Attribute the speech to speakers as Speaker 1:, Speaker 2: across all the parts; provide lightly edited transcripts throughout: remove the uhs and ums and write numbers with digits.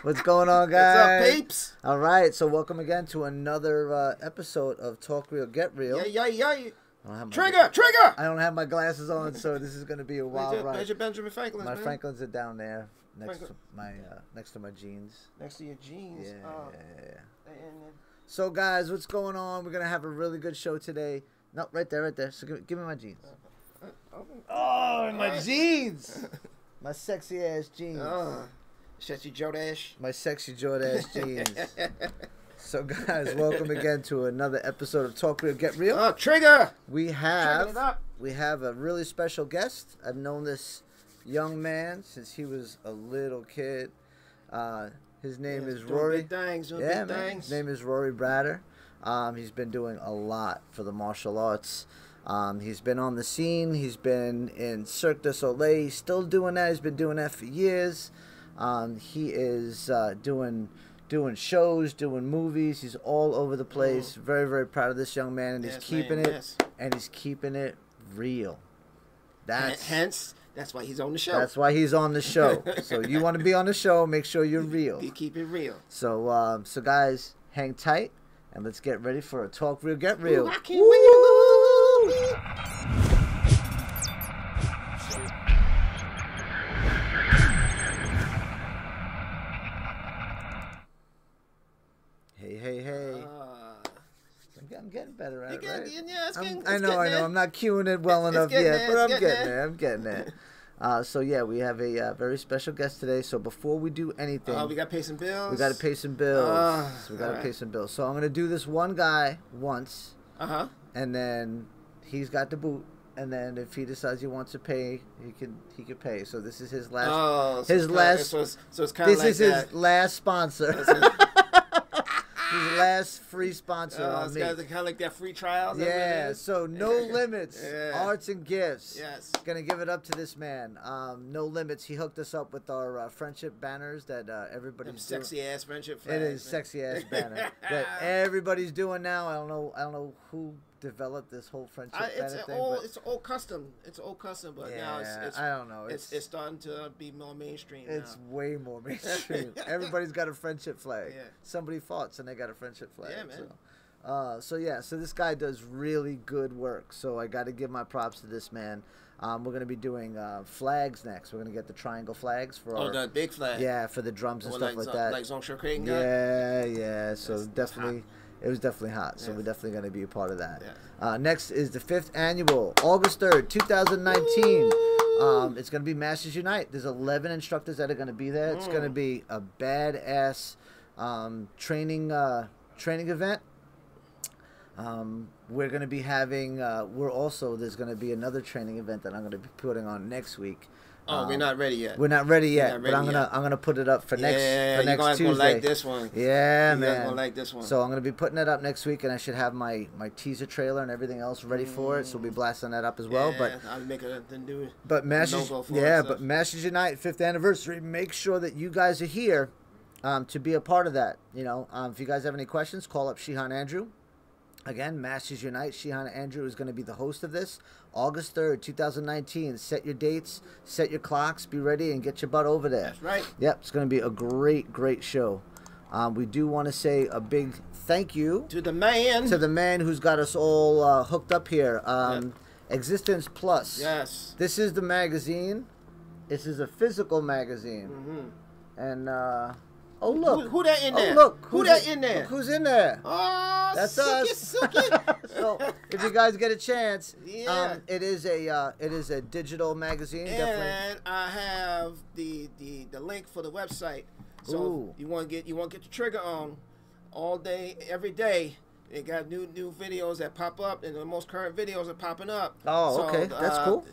Speaker 1: What's going on, guys?
Speaker 2: What's up, peeps?
Speaker 1: All right, so welcome again to another episode of Talk Real, Get Real.
Speaker 2: Yeah.
Speaker 1: Trigger!
Speaker 2: Trigger!
Speaker 1: I don't have my glasses on, so this is going to be a wild ride.
Speaker 2: Where's your Benjamin Franklin?
Speaker 1: My Franklins are down there next to my jeans.
Speaker 2: Next to your jeans?
Speaker 1: Yeah.
Speaker 2: And
Speaker 1: so, guys, what's going on? We're going to have a really good show today. No, right there. So give me my jeans. Oh, my jeans! My sexy ass jeans.
Speaker 2: Sexy Joe Dash.
Speaker 1: My sexy Joe Dash jeans. So, guys, welcome again to another episode of Talk Real, Get Real.
Speaker 2: Trigger!
Speaker 1: We have a really special guest. I've known this young man since he was a little kid. His name is Rory.
Speaker 2: His
Speaker 1: name is Rory Bratter. He's been doing a lot for the martial arts. He's been on the scene. He's been in Cirque du Soleil. He's still doing that. He's been doing that for years. He is doing shows, doing movies. He's all over the place. Very, very proud of this young man, and he's keeping it real.
Speaker 2: Hence, that's why he's on the show.
Speaker 1: That's why he's on the show. So you want to be on the show, make sure you're real.
Speaker 2: You keep it real.
Speaker 1: So, guys, hang tight, and let's get ready for a Talk Real, Get Real.
Speaker 2: Ooh, I can't wait.
Speaker 1: Hey. I'm getting better at it, right?
Speaker 2: Yeah,
Speaker 1: I know. I'm not cueing it well enough yet, but I'm getting there. So, yeah, we have a very special guest today. So, before we do anything...
Speaker 2: we got to pay some bills.
Speaker 1: We got to pay some bills. So, I'm going to do this one guy once. And then he's got the boot. And then if he decides he wants to pay, he can pay. So, this is his last...
Speaker 2: So it's kind of like
Speaker 1: This is his last sponsor. His last free sponsor on me.
Speaker 2: It's kind of like that free trials.
Speaker 1: Yeah, so No Limits, Arts and Gifts.
Speaker 2: Yes.
Speaker 1: Gonna give it up to this man. No Limits, he hooked us up with our friendship banners that everybody's doing.
Speaker 2: Sexy ass friendship flags.
Speaker 1: It is sexy ass banner that everybody's doing now. I don't know who developed this whole friendship banner thing.
Speaker 2: It's all custom. But now it's
Speaker 1: I don't know.
Speaker 2: It's starting to be more mainstream.
Speaker 1: It's way more mainstream. Everybody's got a friendship flag.
Speaker 2: Yeah.
Speaker 1: Somebody fought, and they got a friendship flag.
Speaker 2: Yeah, man.
Speaker 1: So this guy does really good work. So I got to give my props to this man. We're going to be doing flags next. We're going to get the triangle flags for
Speaker 2: the big flag.
Speaker 1: Yeah, for the drums and stuff like that.
Speaker 2: Like Zong Shurken got?
Speaker 1: Yeah. So definitely. It was definitely hot, so we're definitely going to be a part of that.
Speaker 2: Yeah.
Speaker 1: Next is the 5th annual, August 3rd, 2019. It's going to be Masters Unite. There's 11 instructors that are going to be there. It's going to be a badass training event. We're going to be having, there's going to be another training event that I'm going to be putting on next week.
Speaker 2: We're not ready yet.
Speaker 1: We're not ready yet, but I'm gonna put it up for next Tuesday.
Speaker 2: Gonna like this one.
Speaker 1: Yeah, man.
Speaker 2: You're gonna like this one.
Speaker 1: So I'm gonna be putting it up next week, and I should have my teaser trailer and everything else ready for it. So we'll be blasting that up as well. But
Speaker 2: I'll make it then do it.
Speaker 1: But Masters Unite 5th anniversary. Make sure that you guys are here to be a part of that. You know, if you guys have any questions, call up Shihan Andrew. Again, Masters Unite. Shihan Andrew is going to be the host of this. August 3rd, 2019. Set your dates, set your clocks, be ready, and get your butt over there.
Speaker 2: That's right.
Speaker 1: Yep, it's going to be a great show. We do want to say a big thank you
Speaker 2: to the man
Speaker 1: who's got us all hooked up here. Existence Plus.
Speaker 2: Yes.
Speaker 1: This is the magazine. This is a physical magazine. And oh look!
Speaker 2: Who that in there?
Speaker 1: Oh look!
Speaker 2: Who that in there?
Speaker 1: Look who's in there?
Speaker 2: Oh,
Speaker 1: that's us. So if you guys get a chance, it is a digital magazine.
Speaker 2: And
Speaker 1: definitely.
Speaker 2: I have the link for the website. So you want to get the trigger on all day, every day. They got new videos that pop up, and the most current videos are popping up.
Speaker 1: Oh, okay, that's cool.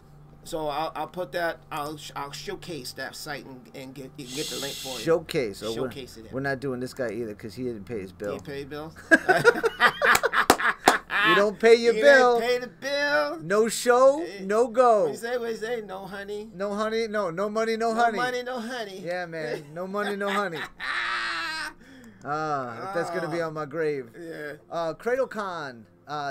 Speaker 2: So I'll put that. I'll showcase that site and get the link for you.
Speaker 1: Showcase. So
Speaker 2: showcase it.
Speaker 1: We're not doing this guy either because he didn't pay his bill.
Speaker 2: He didn't pay his bill.
Speaker 1: You don't pay your bill.
Speaker 2: Pay the bill.
Speaker 1: No show, no go.
Speaker 2: What you say? No honey.
Speaker 1: No honey. No money. No honey.
Speaker 2: No money. No honey.
Speaker 1: Yeah, man. No money. No honey. That's gonna be on my grave.
Speaker 2: Yeah.
Speaker 1: CradleCon,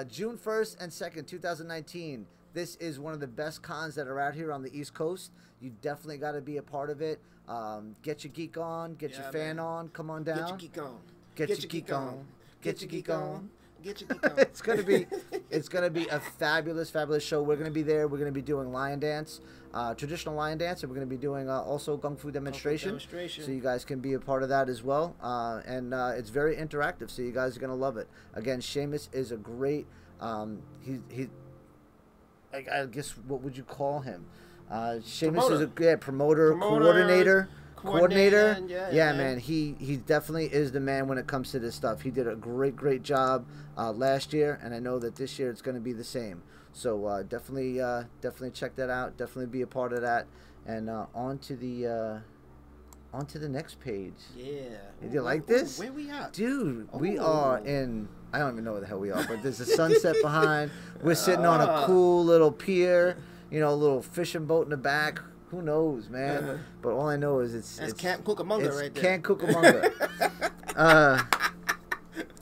Speaker 1: June 1st and 2nd, 2019. This is one of the best cons that are out here on the East Coast. You definitely got to be a part of it. Get your geek on, get your fan on. Come on down.
Speaker 2: Get your geek on.
Speaker 1: Get your geek on. Get your geek on.
Speaker 2: Get your geek on.
Speaker 1: It's gonna be a fabulous show. We're gonna be there. We're gonna be doing lion dance, traditional lion dance, and we're gonna be doing also kung fu demonstration. So you guys can be a part of that as well. And it's very interactive. So you guys are gonna love it. Again, Seamus is a great. I guess what would you call him? Seamus is a promoter, coordinator. coordinator.
Speaker 2: Yeah,
Speaker 1: man, he definitely is the man when it comes to this stuff. He did a great job last year, and I know that this year it's going to be the same. So definitely check that out. Definitely be a part of that. And on to the next page.
Speaker 2: Yeah.
Speaker 1: Did you like this?
Speaker 2: Where we at?
Speaker 1: Dude, we are in, I don't even know where the hell we are, but there's a sunset behind. We're sitting on a cool little pier, you know, a little fishing boat in the back. Who knows, man? But all I know is it's
Speaker 2: Camp Cucamonga right there.
Speaker 1: Camp Cucamonga.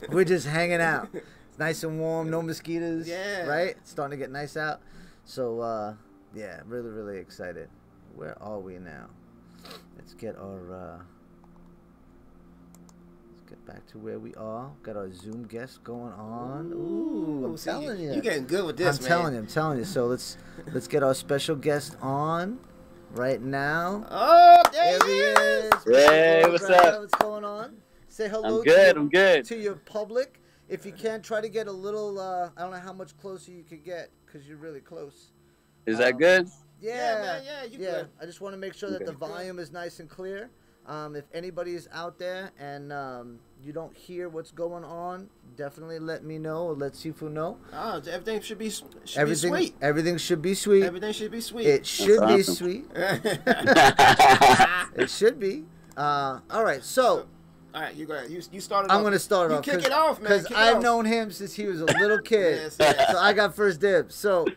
Speaker 1: We're just hanging out. It's nice and warm, no mosquitoes.
Speaker 2: Yeah.
Speaker 1: Right? It's starting to get nice out. So, yeah, really excited. Where are we now? Let's get our let's get back to where we are. Got our Zoom guest going on. Ooh, I'm telling you.
Speaker 2: You're getting good with this,
Speaker 1: I'm telling you. So let's get our special guest on right now.
Speaker 2: Oh,
Speaker 1: there he is.
Speaker 3: Hey, what's up?
Speaker 1: What's going on? Say hello.
Speaker 3: I'm good.
Speaker 1: To your public. If you can, try to get a little. I don't know how much closer you could get because you're really close.
Speaker 3: Is that good?
Speaker 1: Yeah,
Speaker 2: man, you good.
Speaker 1: I just want to make sure that the volume is nice and clear. If anybody is out there and you don't hear what's going on, definitely let me know or let Shifu know.
Speaker 2: Oh, everything should be sweet.
Speaker 1: Everything should be sweet.
Speaker 2: Everything should be sweet.
Speaker 1: It should be
Speaker 3: awesome.
Speaker 1: sweet. It should be. All right, so.
Speaker 2: All right, you go ahead. You started.
Speaker 1: I'm gonna start off.
Speaker 2: Kick it off, man.
Speaker 1: Because I've known him since he was a little kid.
Speaker 2: Yes.
Speaker 1: So I got first dibs. So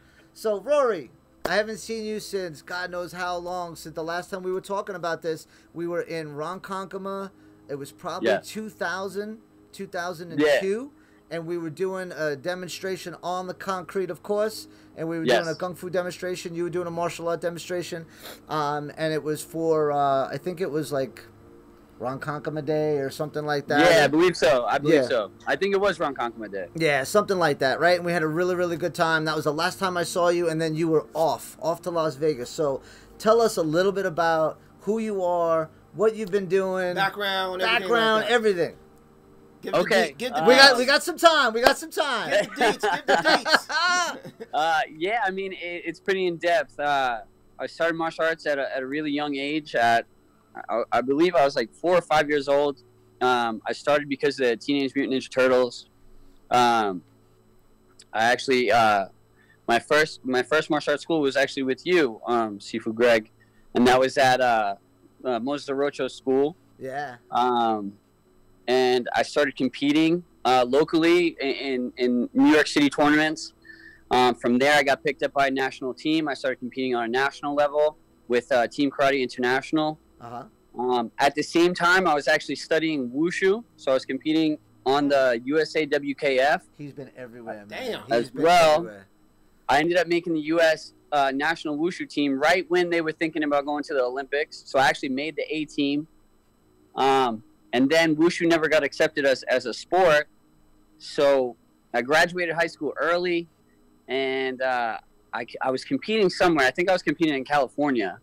Speaker 1: Rory, I haven't seen you since God knows how long. Since the last time we were talking about this, we were in Ronkonkoma. It was probably 2000, 2002. And we were doing a demonstration on the concrete, of course. And we were doing a Kung Fu demonstration. You were doing a martial art demonstration. And it was for, I think it was like Ronkonkoma Day or something like that.
Speaker 3: Yeah, I believe so. I think it was Ronkonkoma Day.
Speaker 1: Yeah, something like that, right? And we had a really good time. That was the last time I saw you, and then you were off to Las Vegas. So tell us a little bit about who you are, what you've been doing.
Speaker 2: Background,
Speaker 1: everything.
Speaker 2: Give
Speaker 3: okay.
Speaker 2: Give the
Speaker 1: we got some time.
Speaker 2: Give the dates.
Speaker 3: Yeah, I mean, it's pretty in-depth. I started martial arts at a really young age. I believe I was like 4 or 5 years old. I started because of the Teenage Mutant Ninja Turtles. I actually, my first martial arts school was actually with you, Shifu Gregg, and that was at Moses Orocho School.
Speaker 1: Yeah.
Speaker 3: And I started competing locally in New York City tournaments. From there, I got picked up by a national team. I started competing on a national level with Team Karate International. At the same time, I was actually studying wushu, so I was competing on the USA WKF.
Speaker 1: He's been everywhere, man.
Speaker 2: Damn.
Speaker 3: As well, I ended up making the U.S. National Wushu team right when they were thinking about going to the Olympics. So I actually made the A team. And then wushu never got accepted as a sport. So I graduated high school early, and I was competing somewhere. I think I was competing in California.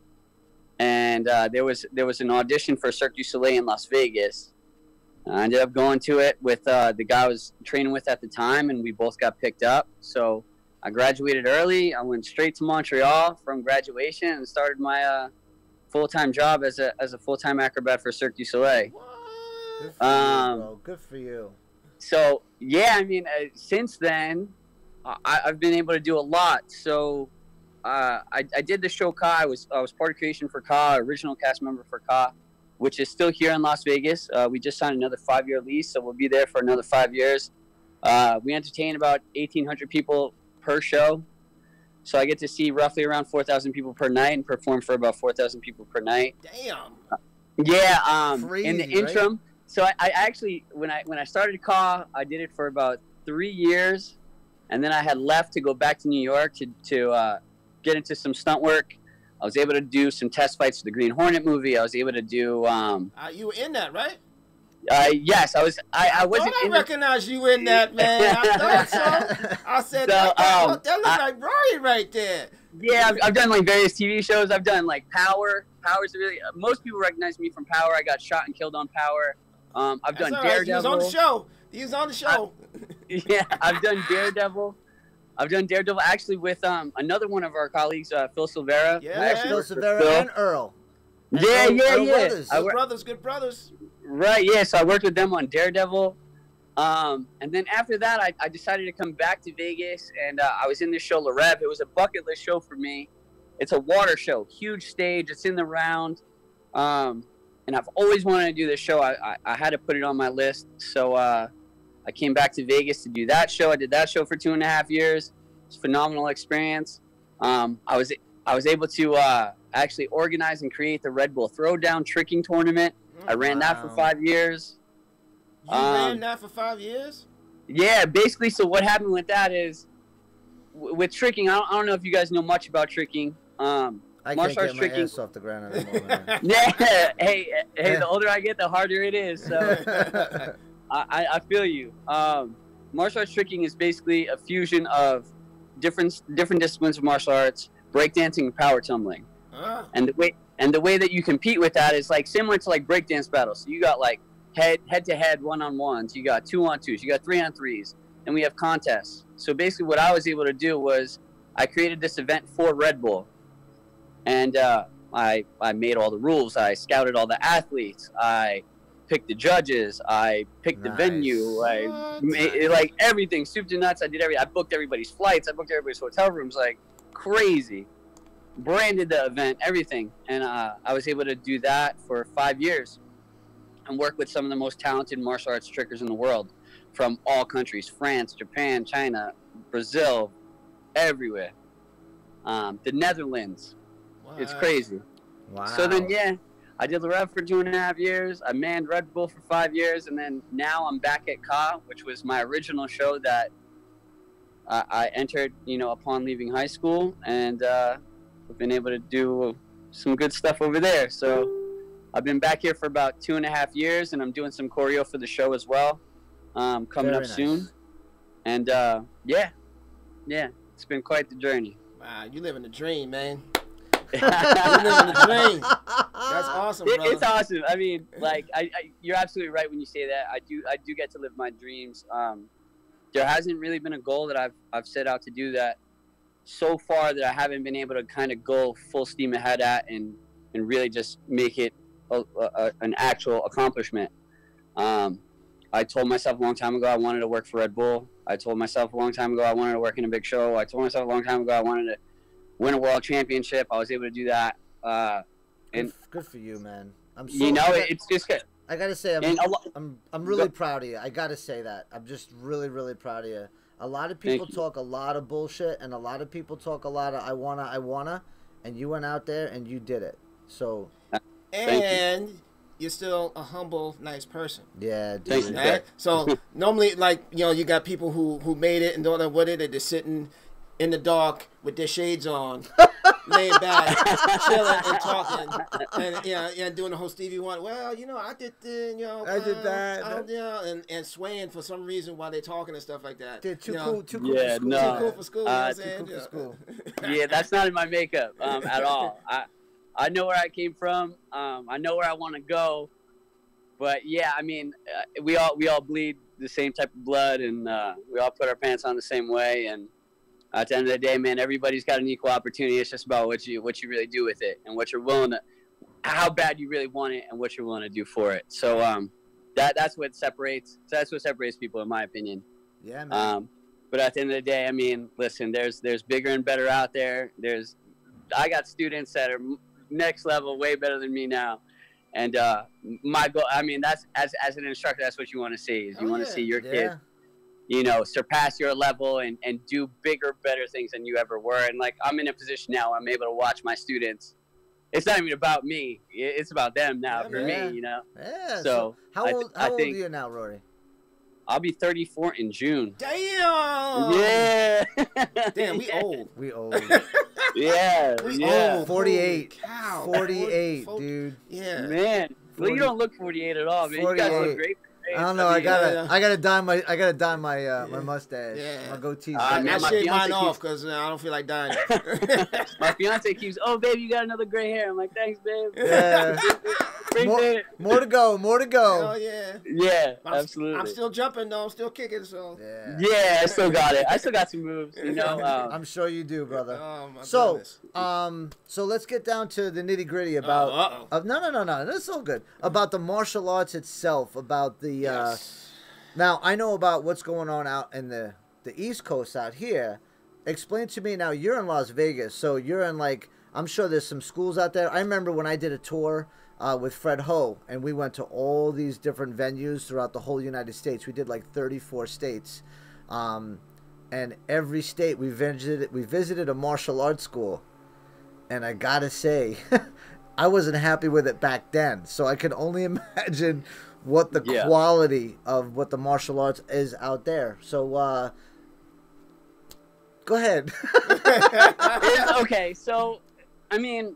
Speaker 3: And there was an audition for Cirque du Soleil in Las Vegas. I ended up going to it with the guy I was training with at the time, and we both got picked up. So I graduated early. I went straight to Montreal from graduation and started my full-time job as a full-time acrobat for Cirque du Soleil.
Speaker 1: Good for you, bro. Good for you.
Speaker 3: So yeah, I mean, since then, I've been able to do a lot. So. I did the show Ka. I was part of creation for Ka, original cast member for Ka, which is still here in Las Vegas. We just signed another 5-year lease, so we'll be there for another 5 years. We entertain about 1,800 people per show, so I get to see roughly around 4,000 people per night and perform for about 4,000 people per night.
Speaker 2: Damn.
Speaker 3: Yeah.
Speaker 1: Crazy,
Speaker 3: in the interim,
Speaker 1: right?
Speaker 3: So I actually when I started Ka, I did it for about 3 years, and then I had left to go back to New York to get into some stunt work. I was able to do some test fights for the Green Hornet movie. I was able to do.
Speaker 2: You were in that, right?
Speaker 3: Yes, I was. I wasn't.
Speaker 2: I recognized you in that, man. I thought so. I said that looks like Rory right there.
Speaker 3: Yeah, I've done like various TV shows. I've done like Power. Power's really. Most people recognize me from Power. I got shot and killed on Power. I've done Daredevil. Right.
Speaker 2: He was on the show.
Speaker 3: Yeah, I've done Daredevil. actually with another one of our colleagues, Phil Silvera.
Speaker 2: Yeah,
Speaker 1: Phil Silvera and Earl.
Speaker 3: Yeah.
Speaker 2: Good brothers.
Speaker 3: Right, yeah. So I worked with them on Daredevil. And then after that, I decided to come back to Vegas, and I was in this show, La Rev. It was a bucket list show for me. It's a water show, huge stage. It's in the round. And I've always wanted to do this show. I had to put it on my list. So I came back to Vegas to do that show. I did that show for 2.5 years. It's a phenomenal experience. I was able to actually organize and create the Red Bull Throwdown tricking tournament. I ran that for 5 years.
Speaker 2: You ran that for 5 years?
Speaker 3: Yeah, basically. So what happened with that is, with tricking, I don't know if you guys know much about tricking.
Speaker 1: I can't get my ass off the ground at the moment.
Speaker 3: Yeah, hey, the older I get, the harder it is. So I feel you. Martial arts tricking is basically a fusion of different disciplines of martial arts, breakdancing and power tumbling. And the way that you compete with that is like similar to like breakdance battles. So you got like head to head 1-on-1s, you got 2-on-2s, you got 3-on-3s, and we have contests. So basically what I was able to do was I created this event for Red Bull. And I made all the rules. I scouted all the athletes. I picked the judges. I picked the venue. I made like everything, soup to nuts. I did everything. I booked everybody's flights. I booked everybody's hotel rooms, like crazy. Branded the event, everything. And I was able to do that for 5 years and work with some of the most talented martial arts trickers in the world from all countries: France, Japan, China, Brazil, everywhere. The Netherlands. Wow. It's crazy. Wow. So then, yeah, I did the Rev for 2.5 years. I manned Red Bull for 5 years. And then now I'm back at Ka, which was my original show that I entered, upon leaving high school. And I've been able to do some good stuff over there. So I've been back here for about 2.5 years, and I'm doing some choreo for the show as well, coming up soon. And yeah, it's been quite the journey.
Speaker 2: Wow, you living the dream, man. You're living the dream. That's awesome, brother.
Speaker 3: It's awesome. I mean, like, you're absolutely right when you say that. I do get to live my dreams. There hasn't really been a goal that I've set out to do that so far that I haven't been able to kind of go full steam ahead at and really just make it an actual accomplishment. I told myself a long time ago I wanted to work for Red Bull. I told myself a long time ago I wanted to work in a big show. I told myself a long time ago I wanted to win a world championship. I was able to do that. And
Speaker 1: good for you, man. I'm so
Speaker 3: it's just good.
Speaker 1: I gotta say, I'm really proud of you. I gotta say that. I'm just really, really proud of you. A lot of people talk a lot of bullshit, and a lot of people talk a lot of I wanna, and you went out there and you did it. So,
Speaker 2: and you're still a humble, nice person.
Speaker 1: Yeah, dude.
Speaker 2: Right? So normally, like, you got people who made it and don't know what it is. They're sitting in the dark with their shades on, laying back, chilling and talking, and doing the whole Stevie Wonder. Well, I did
Speaker 1: I did that,
Speaker 2: and swaying for some reason while they're talking and stuff like that.
Speaker 1: They're too cool for school.
Speaker 3: Yeah,
Speaker 1: too
Speaker 2: cool for school.
Speaker 1: Too cool for school.
Speaker 3: Yeah, that's not in my makeup at all. I know where I came from. I know where I want to go. But yeah, I mean, we all bleed the same type of blood, and we all put our pants on the same way. And at the end of the day, man, everybody's got an equal opportunity. It's just about what you really do with it, and what you're willing to, how bad you really want it, and what you're willing to do for it. So that's what separates people, in my opinion.
Speaker 1: Yeah, man.
Speaker 3: But at the end of the day, I mean, listen, there's bigger and better out there. I got students that are next level, way better than me now. And my goal, I mean, that's as an instructor, that's what you want to see. Is you want to see your kid, surpass your level and do bigger, better things than you ever were. And like, I'm in a position now where I'm able to watch my students. It's not even about me. It's about them now for me,
Speaker 1: Yeah.
Speaker 3: So
Speaker 1: how old are you now, Rory?
Speaker 3: I'll be 34 in June.
Speaker 2: Damn.
Speaker 3: Yeah.
Speaker 2: Damn, we old.
Speaker 1: We old.
Speaker 3: Yeah.
Speaker 2: We old.
Speaker 1: 48.
Speaker 2: Cow.
Speaker 1: 48, dude.
Speaker 2: Yeah.
Speaker 3: Man. Well, you don't look 48 at all, man. 48. You guys look great.
Speaker 1: I don't know. I gotta dye my mustache.
Speaker 2: Yeah.
Speaker 1: My goatee.
Speaker 3: Man,
Speaker 2: I
Speaker 3: my
Speaker 2: shave mine
Speaker 3: fiance
Speaker 2: off because I don't feel like dyeing.
Speaker 3: My fiance keeps, oh, baby, you got another gray hair. I'm like, thanks, babe.
Speaker 1: Yeah. More to go. More to go.
Speaker 2: Oh yeah.
Speaker 3: Yeah, absolutely.
Speaker 2: I'm still jumping though. I'm still kicking. So.
Speaker 3: Yeah, I still got it. I still got some moves. You know.
Speaker 1: I'm sure you do, brother.
Speaker 2: Oh my
Speaker 1: goodness.
Speaker 2: goodness.
Speaker 1: So let's get down to the nitty gritty about. No. That's all good. About the martial arts itself. About the.
Speaker 2: Yes.
Speaker 1: Now I know about what's going on out in the East Coast out here. Explain to me now. You're in Las Vegas, so you're in like. I'm sure there's some schools out there. I remember when I did a tour with Fred Ho, and we went to all these different venues throughout the whole United States. We did like 34 states, and every state we visited a martial arts school, and I gotta say, I wasn't happy with it back then. So I can only imagine what the quality of what the martial arts is out there. So go ahead.
Speaker 3: Okay, so I mean,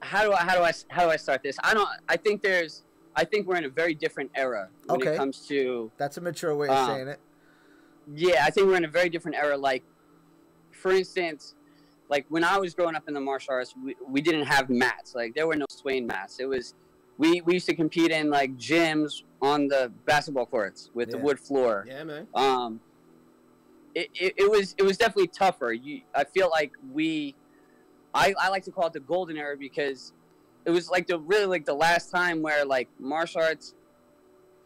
Speaker 3: how do I start this? I think we're in a very different era when it comes to.
Speaker 1: That's a mature way of saying it.
Speaker 3: Yeah, I think we're in a very different era. Like, for instance, like when I was growing up in the martial arts, we didn't have mats. Like there were no swaying mats. It was we used to compete in like gyms on the basketball courts with the wood floor.
Speaker 2: Yeah, man.
Speaker 3: It was definitely tougher. I feel like I like to call it the golden era because it was like the last time where like martial arts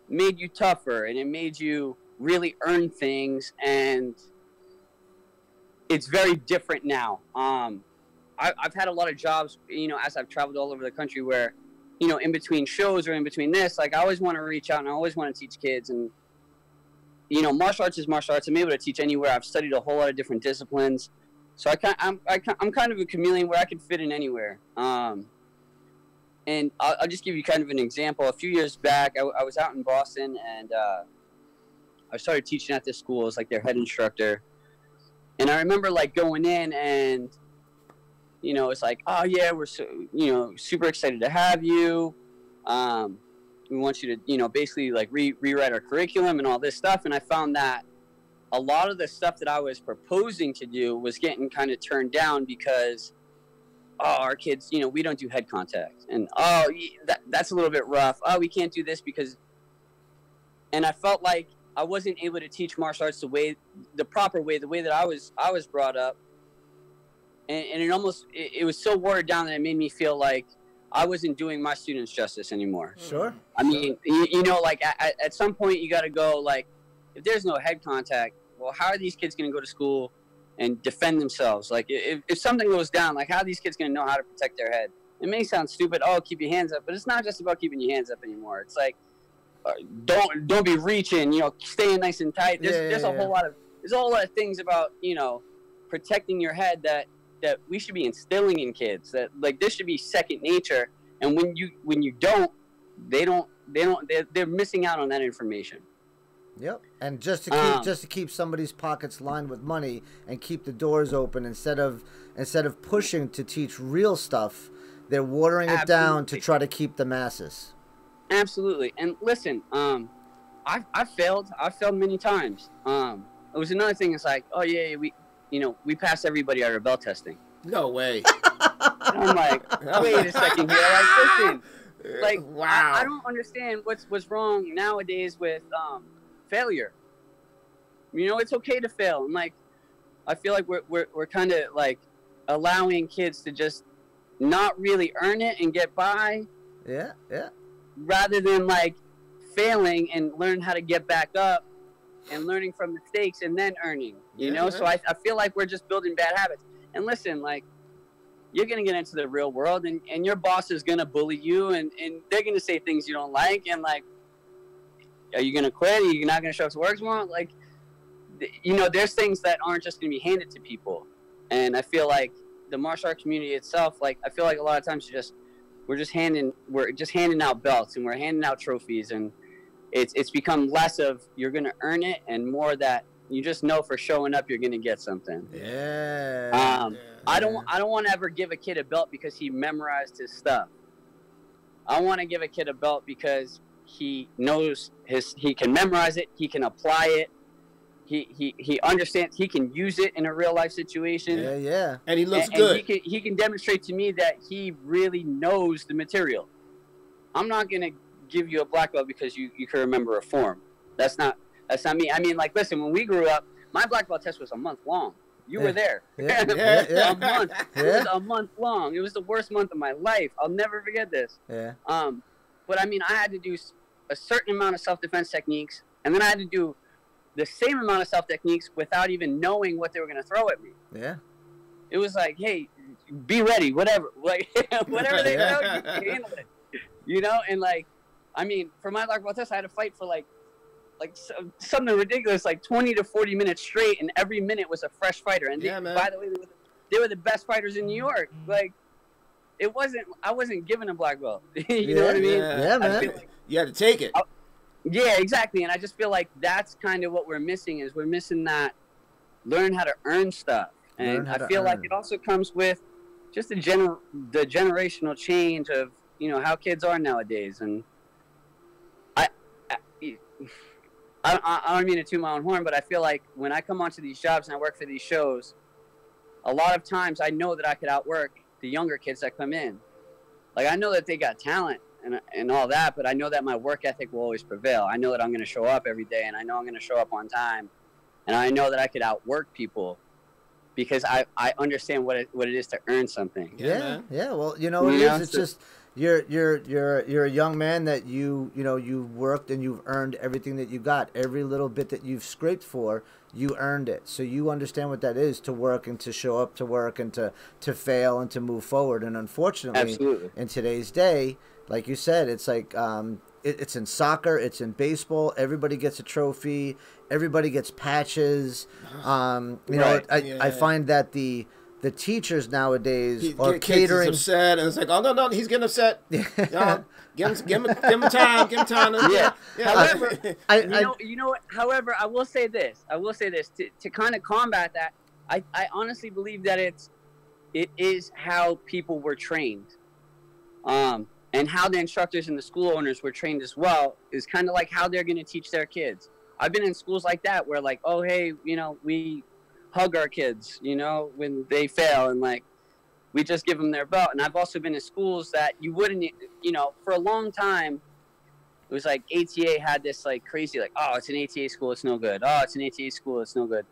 Speaker 3: made you tougher and it made you really earn things, and it's very different now. I've had a lot of jobs, you know, as I've traveled all over the country where, you know, in between shows or in between this, like I always want to reach out and I always want to teach kids. And, you know, martial arts is martial arts. I'm able to teach anywhere. I've studied a whole lot of different disciplines. So I'm kind of a chameleon where I can fit in anywhere. And I'll just give you kind of an example. A few years back, I was out in Boston, and I started teaching at this school as like their head instructor. And I remember like going in and, you know, it's like, oh yeah, we're super excited to have you. We want you to, you know, basically like rewrite our curriculum and all this stuff. And I found that a lot of the stuff that I was proposing to do was getting kind of turned down because, oh, our kids, you know, we don't do head contact. And, oh, that's a little bit rough. Oh, we can't do this because... And I felt like I wasn't able to teach martial arts the proper way, the way that I was brought up. And it was so watered down that it made me feel like I wasn't doing my students justice anymore.
Speaker 1: Sure.
Speaker 3: I mean, you know, like at some point you got to go like, if there's no head contact, well, how are these kids going to go to school and defend themselves? Like, if something goes down, like, how are these kids going to know how to protect their head? It may sound stupid, oh, keep your hands up, but it's not just about keeping your hands up anymore. It's like, don't be reaching, you know, staying nice and tight. There's a whole lot of things about, you know, protecting your head that we should be instilling in kids. That like this should be second nature. And when you don't, they're missing out on that information.
Speaker 1: Yep, and just to keep somebody's pockets lined with money and keep the doors open instead of pushing to teach real stuff, they're watering it down to try to keep the masses.
Speaker 3: Absolutely, and listen, I failed many times. It was another thing. It's like, oh yeah, we passed everybody our bell testing.
Speaker 2: No way.
Speaker 3: I'm like, wait a second here. Like, listen, like,
Speaker 2: wow.
Speaker 3: I don't understand what's wrong nowadays with failure. You know, it's okay to fail. And like, I feel like we're kind of like allowing kids to just not really earn it and get by.
Speaker 1: Yeah.
Speaker 3: Rather than like failing and learn how to get back up and learning from mistakes and then earning. You know, so I feel like we're just building bad habits. And listen, like, you're going to get into the real world and your boss is going to bully you and they're going to say things you don't like. And like, are you going to quit? Are you not going to show up to work tomorrow? Like, you know, there's things that aren't just going to be handed to people. And I feel like the martial art community itself, like, I feel like a lot of times we're just handing out belts and we're handing out trophies, and it's become less of you're going to earn it and more that you just know for showing up you're going to get something. I don't want to ever give a kid a belt because he memorized his stuff. I want to give a kid a belt because he knows he can memorize it, he can apply it, he understands, he can use it in a real life situation.
Speaker 1: Yeah.
Speaker 2: And he looks good.
Speaker 3: And he can demonstrate to me that he really knows the material. I'm not gonna give you a black belt because you can remember a form. That's not me. I mean, like, listen, when we grew up, my black belt test was a month long. You were there.
Speaker 1: Yeah.
Speaker 3: A month. It was a month long. It was the worst month of my life. I'll never forget this.
Speaker 1: Yeah.
Speaker 3: But I mean, I had to do a certain amount of self-defense techniques, and then I had to do the same amount of self-techniques without even knowing what they were going to throw at me.
Speaker 1: Yeah.
Speaker 3: It was like, hey, be ready, whatever. Like, whatever they throw, you can handle it. You know? And, like, I mean, for my black belt test, I had to fight for, like something ridiculous, like 20 to 40 minutes straight, and every minute was a fresh fighter. And by the way, they were the best fighters in New York. Like, I wasn't given a black belt. You know what I mean?
Speaker 1: Yeah, man.
Speaker 2: Like, you had to take it.
Speaker 3: Yeah, exactly. And I just feel like that's kind of what we're missing, is we're missing that learn how to earn stuff. And I feel like it also comes with just the generational change of, you know, how kids are nowadays. And I don't mean to toot my own horn, but I feel like when I come onto these jobs and I work for these shows, a lot of times I know that I could outwork the younger kids that come in. Like, I know that they got talent and all that, but I know that my work ethic will always prevail. I know that I'm going to show up every day, and I know I'm going to show up on time, and I know that I could outwork people because I understand what it is to earn something.
Speaker 1: Yeah. Well, you know what it is? It's just you're a young man that you worked and you've earned everything that you got. Every little bit that you've scraped for, you earned it. So you understand what that is, to work and to show up to work and to fail and to move forward. And unfortunately, in today's day, like you said, it's like it's in soccer, it's in baseball. Everybody gets a trophy. Everybody gets patches. I find that the teachers nowadays are catering.
Speaker 2: He's upset, and it's like, oh no, he's getting upset. Give him time. Give him time.
Speaker 3: Yeah. However, you know what? However, I will say this to kind of combat that. I honestly believe that it is how people were trained, and how the instructors and the school owners were trained as well is kind of like how they're going to teach their kids. I've been in schools like that where, like, oh hey, we hug our kids, when they fail, and like we just give them their belt. And I've also been in schools that you wouldn't, for a long time, it was like ATA had this like crazy, like, oh, it's an ATA school, it's no good. Oh, it's an ATA school, it's no good.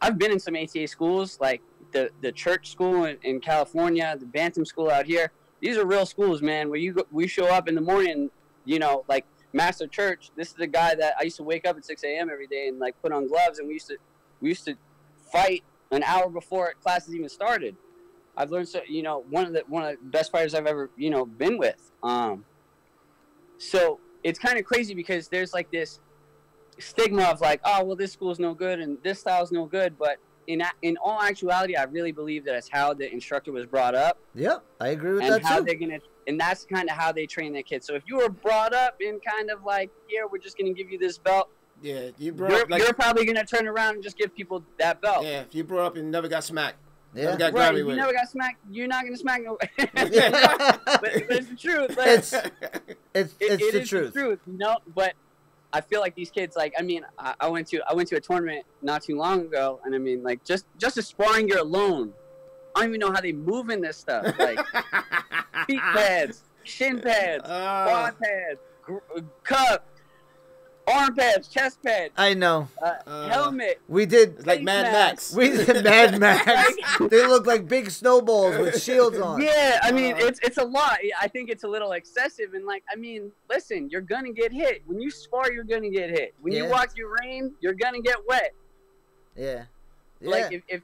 Speaker 3: I've been in some ATA schools, like the church school in California, the Bantam school out here. These are real schools, man, where we show up in the morning, like Master Church. This is the guy that I used to wake up at 6 a.m. every day and like put on gloves, and we used to fight an hour before classes even started. I've learned one of the best fighters I've ever been with. So it's kind of crazy because there's like this stigma of like, oh well, this school's no good and this style's no good, but in all actuality, I really believe that it's how the instructor was brought up. Yep, I agree with that too. And that's kind of how they train their kids. So if you were brought up in kind of like, here, we're just gonna give you this belt.
Speaker 2: Yeah,
Speaker 3: you're probably gonna turn around and just give people that belt.
Speaker 2: Yeah, if you brought up and never got smacked.
Speaker 3: Yeah, right. If you never got smacked, you're not gonna smack nobody. but it's the truth. Like, it's the truth. But I feel like these kids, like, I mean, I went to a tournament not too long ago, and I mean, like, just a sparring gear alone, I don't even know how they move in this stuff. Like, feet pads, shin pads, quad pads, cup, arm pads, chest pads.
Speaker 1: I know.
Speaker 3: Helmet.
Speaker 1: We did.
Speaker 2: It's like Mad Max.
Speaker 1: We did Mad Max. They look like big snowballs with shields on.
Speaker 3: Yeah, I mean, it's a lot. I think it's a little excessive. And, like, I mean, listen, you're going to get hit. When you spar, you're going to get hit. When you walk through rain, you're going to get wet.
Speaker 1: Yeah.
Speaker 3: Like, if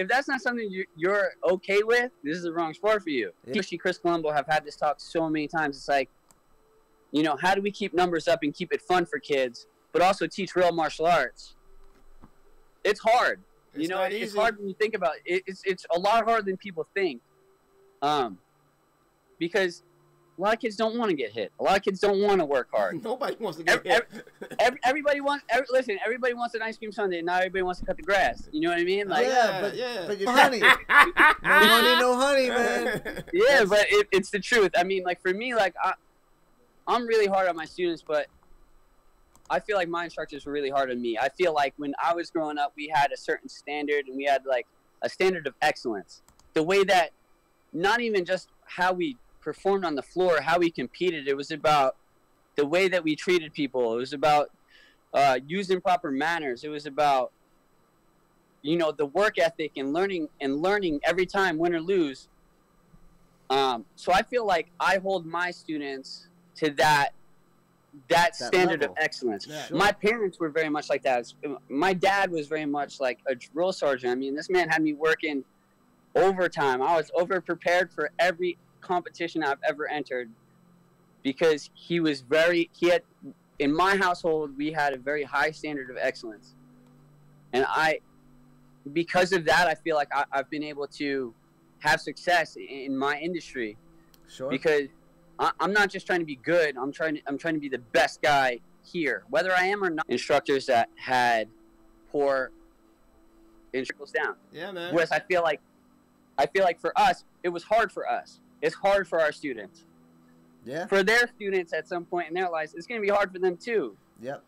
Speaker 3: that's not something you're okay with, this is the wrong sport for you. Yeah. Chris Colombo have had this talk so many times. It's like, how do we keep numbers up and keep it fun for kids, but also teach real martial arts? It's hard. It's hard when you think about it. It's a lot harder than people think. Because a lot of kids don't want to get hit. A lot of kids don't want to work hard.
Speaker 2: Nobody wants to get hit.
Speaker 3: Everybody wants an ice cream sundae, and not everybody wants to cut the grass. You know what I mean? Like,
Speaker 1: but you're honey. No honey, man.
Speaker 3: Yeah, but it's the truth. I mean, like, for me, like, I'm really hard on my students, but I feel like my instructors were really hard on me. I feel like when I was growing up, we had a certain standard, and we had like a standard of excellence. The way that, not even just how we performed on the floor, how we competed, it was about the way that we treated people. It was about using proper manners. It was about, you know, the work ethic and learning every time, win or lose. So I feel like I hold my students to that standard
Speaker 1: level
Speaker 3: of excellence.
Speaker 2: Yeah.
Speaker 3: My parents were very much like that. My dad was very much like a drill sergeant. I mean, this man had me working overtime. I was over prepared for every competition I've ever entered because in my household, we had a very high standard of excellence. And because of that, I feel like I've been able to have success in my industry.
Speaker 1: Sure.
Speaker 3: Because I'm not just trying to be good. I'm trying to be the best guy here, whether I am or not. Instructors that had poor instructors down.
Speaker 2: Yeah, man.
Speaker 3: Whereas I feel like for us, it was hard for us. It's hard for our students.
Speaker 1: Yeah.
Speaker 3: For their students at some point in their lives, it's going to be hard for them too.
Speaker 1: Yep.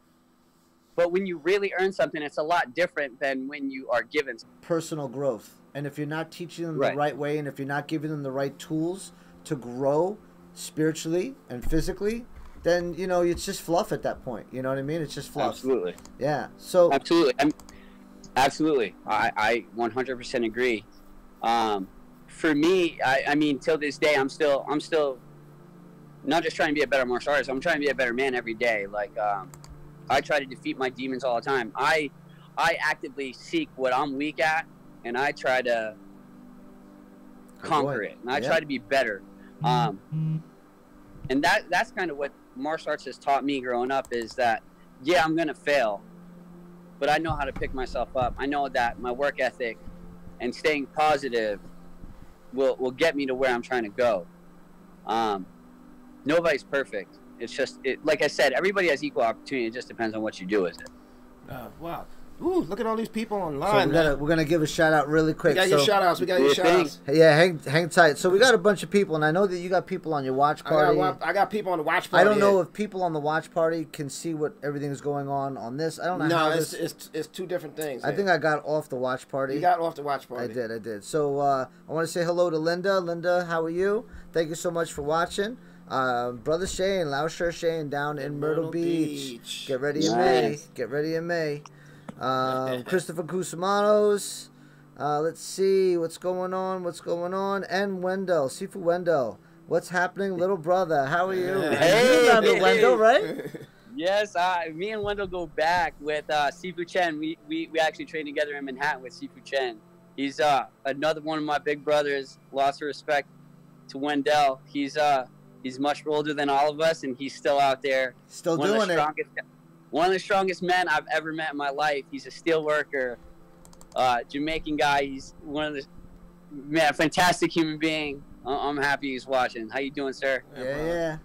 Speaker 3: But when you really earn something, it's a lot different than when you are given.
Speaker 1: Personal growth. And if you're not teaching them
Speaker 3: Right.
Speaker 1: the right way, and if you're not giving them the right tools to grow spiritually and physically, then, you know, it's just fluff at that point. You know what I mean? It's just fluff.
Speaker 3: Absolutely.
Speaker 1: Yeah. So
Speaker 3: Absolutely. Absolutely. I 100% agree. For me, I mean, till this day, I'm still not just trying to be a better martial artist. I'm trying to be a better man every day. Like, I try to defeat my demons all the time. I actively seek what I'm weak at, and I try to conquer it. And I try to be better. And that's kind of what martial arts has taught me growing up, is that, yeah, I'm going to fail, but I know how to pick myself up. I know that my work ethic and staying positive will get me to where I'm trying to go. Nobody's perfect. It's just, like I said, everybody has equal opportunity. It just depends on what you do with it.
Speaker 2: Wow. Ooh, look at all these people online.
Speaker 1: So we're gonna give a shout out really quick.
Speaker 2: We got your shout outs.
Speaker 1: Yeah, hang tight. So we got a bunch of people, and I know that you got people on your watch party.
Speaker 2: I got people on the watch party.
Speaker 1: I don't know if people on the watch party can see what everything's going on this. I don't know.
Speaker 2: No, it's two different things.
Speaker 1: I think I got off the watch party.
Speaker 2: You got off the watch party.
Speaker 1: I did. So I want to say hello to Linda. Linda, how are you? Thank you so much for watching. Brother Shane, Lauscher Shane down in Myrtle Beach. Get ready in May. Get ready in May. Christopher Cusamanos. Let's see what's going on. And Wendell, Shifu Wendell. What's happening, little brother? How are you?
Speaker 3: Hey,
Speaker 1: you remember Wendell, right?
Speaker 3: Yes, me and Wendell go back with Shifu Chen. We actually trained together in Manhattan with Shifu Chen. He's another one of my big brothers. Lots of respect to Wendell. He's much older than all of us, and he's still out there.
Speaker 1: Still doing it.
Speaker 3: One of the strongest men I've ever met in my life. He's a steel worker, Jamaican guy. He's fantastic human being. I'm happy he's watching. How you doing, sir?
Speaker 1: Yeah.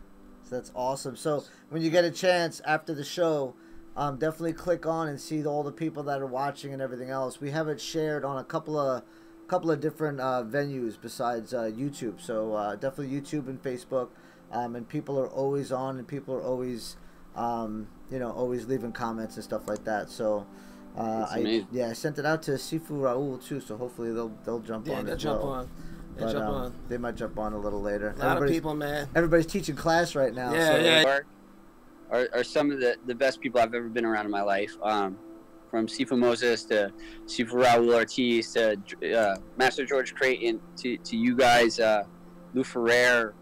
Speaker 1: So that's awesome. So when you get a chance after the show, definitely click on and see all the people that are watching and everything else. We have it shared on a couple of different venues besides YouTube. So definitely YouTube and Facebook. And people are always on, and people are always always leaving comments and stuff like that. So I sent it out to Shifu Raul too, so hopefully they'll jump on.
Speaker 2: They'll jump on.
Speaker 1: They might jump on a little later.
Speaker 2: A lot of people, man.
Speaker 1: Everybody's teaching class right now.
Speaker 3: Are some of the best people I've ever been around in my life. From Shifu Moses to Shifu Raul Ortiz to Master George Creighton to you guys, Lou Ferrer,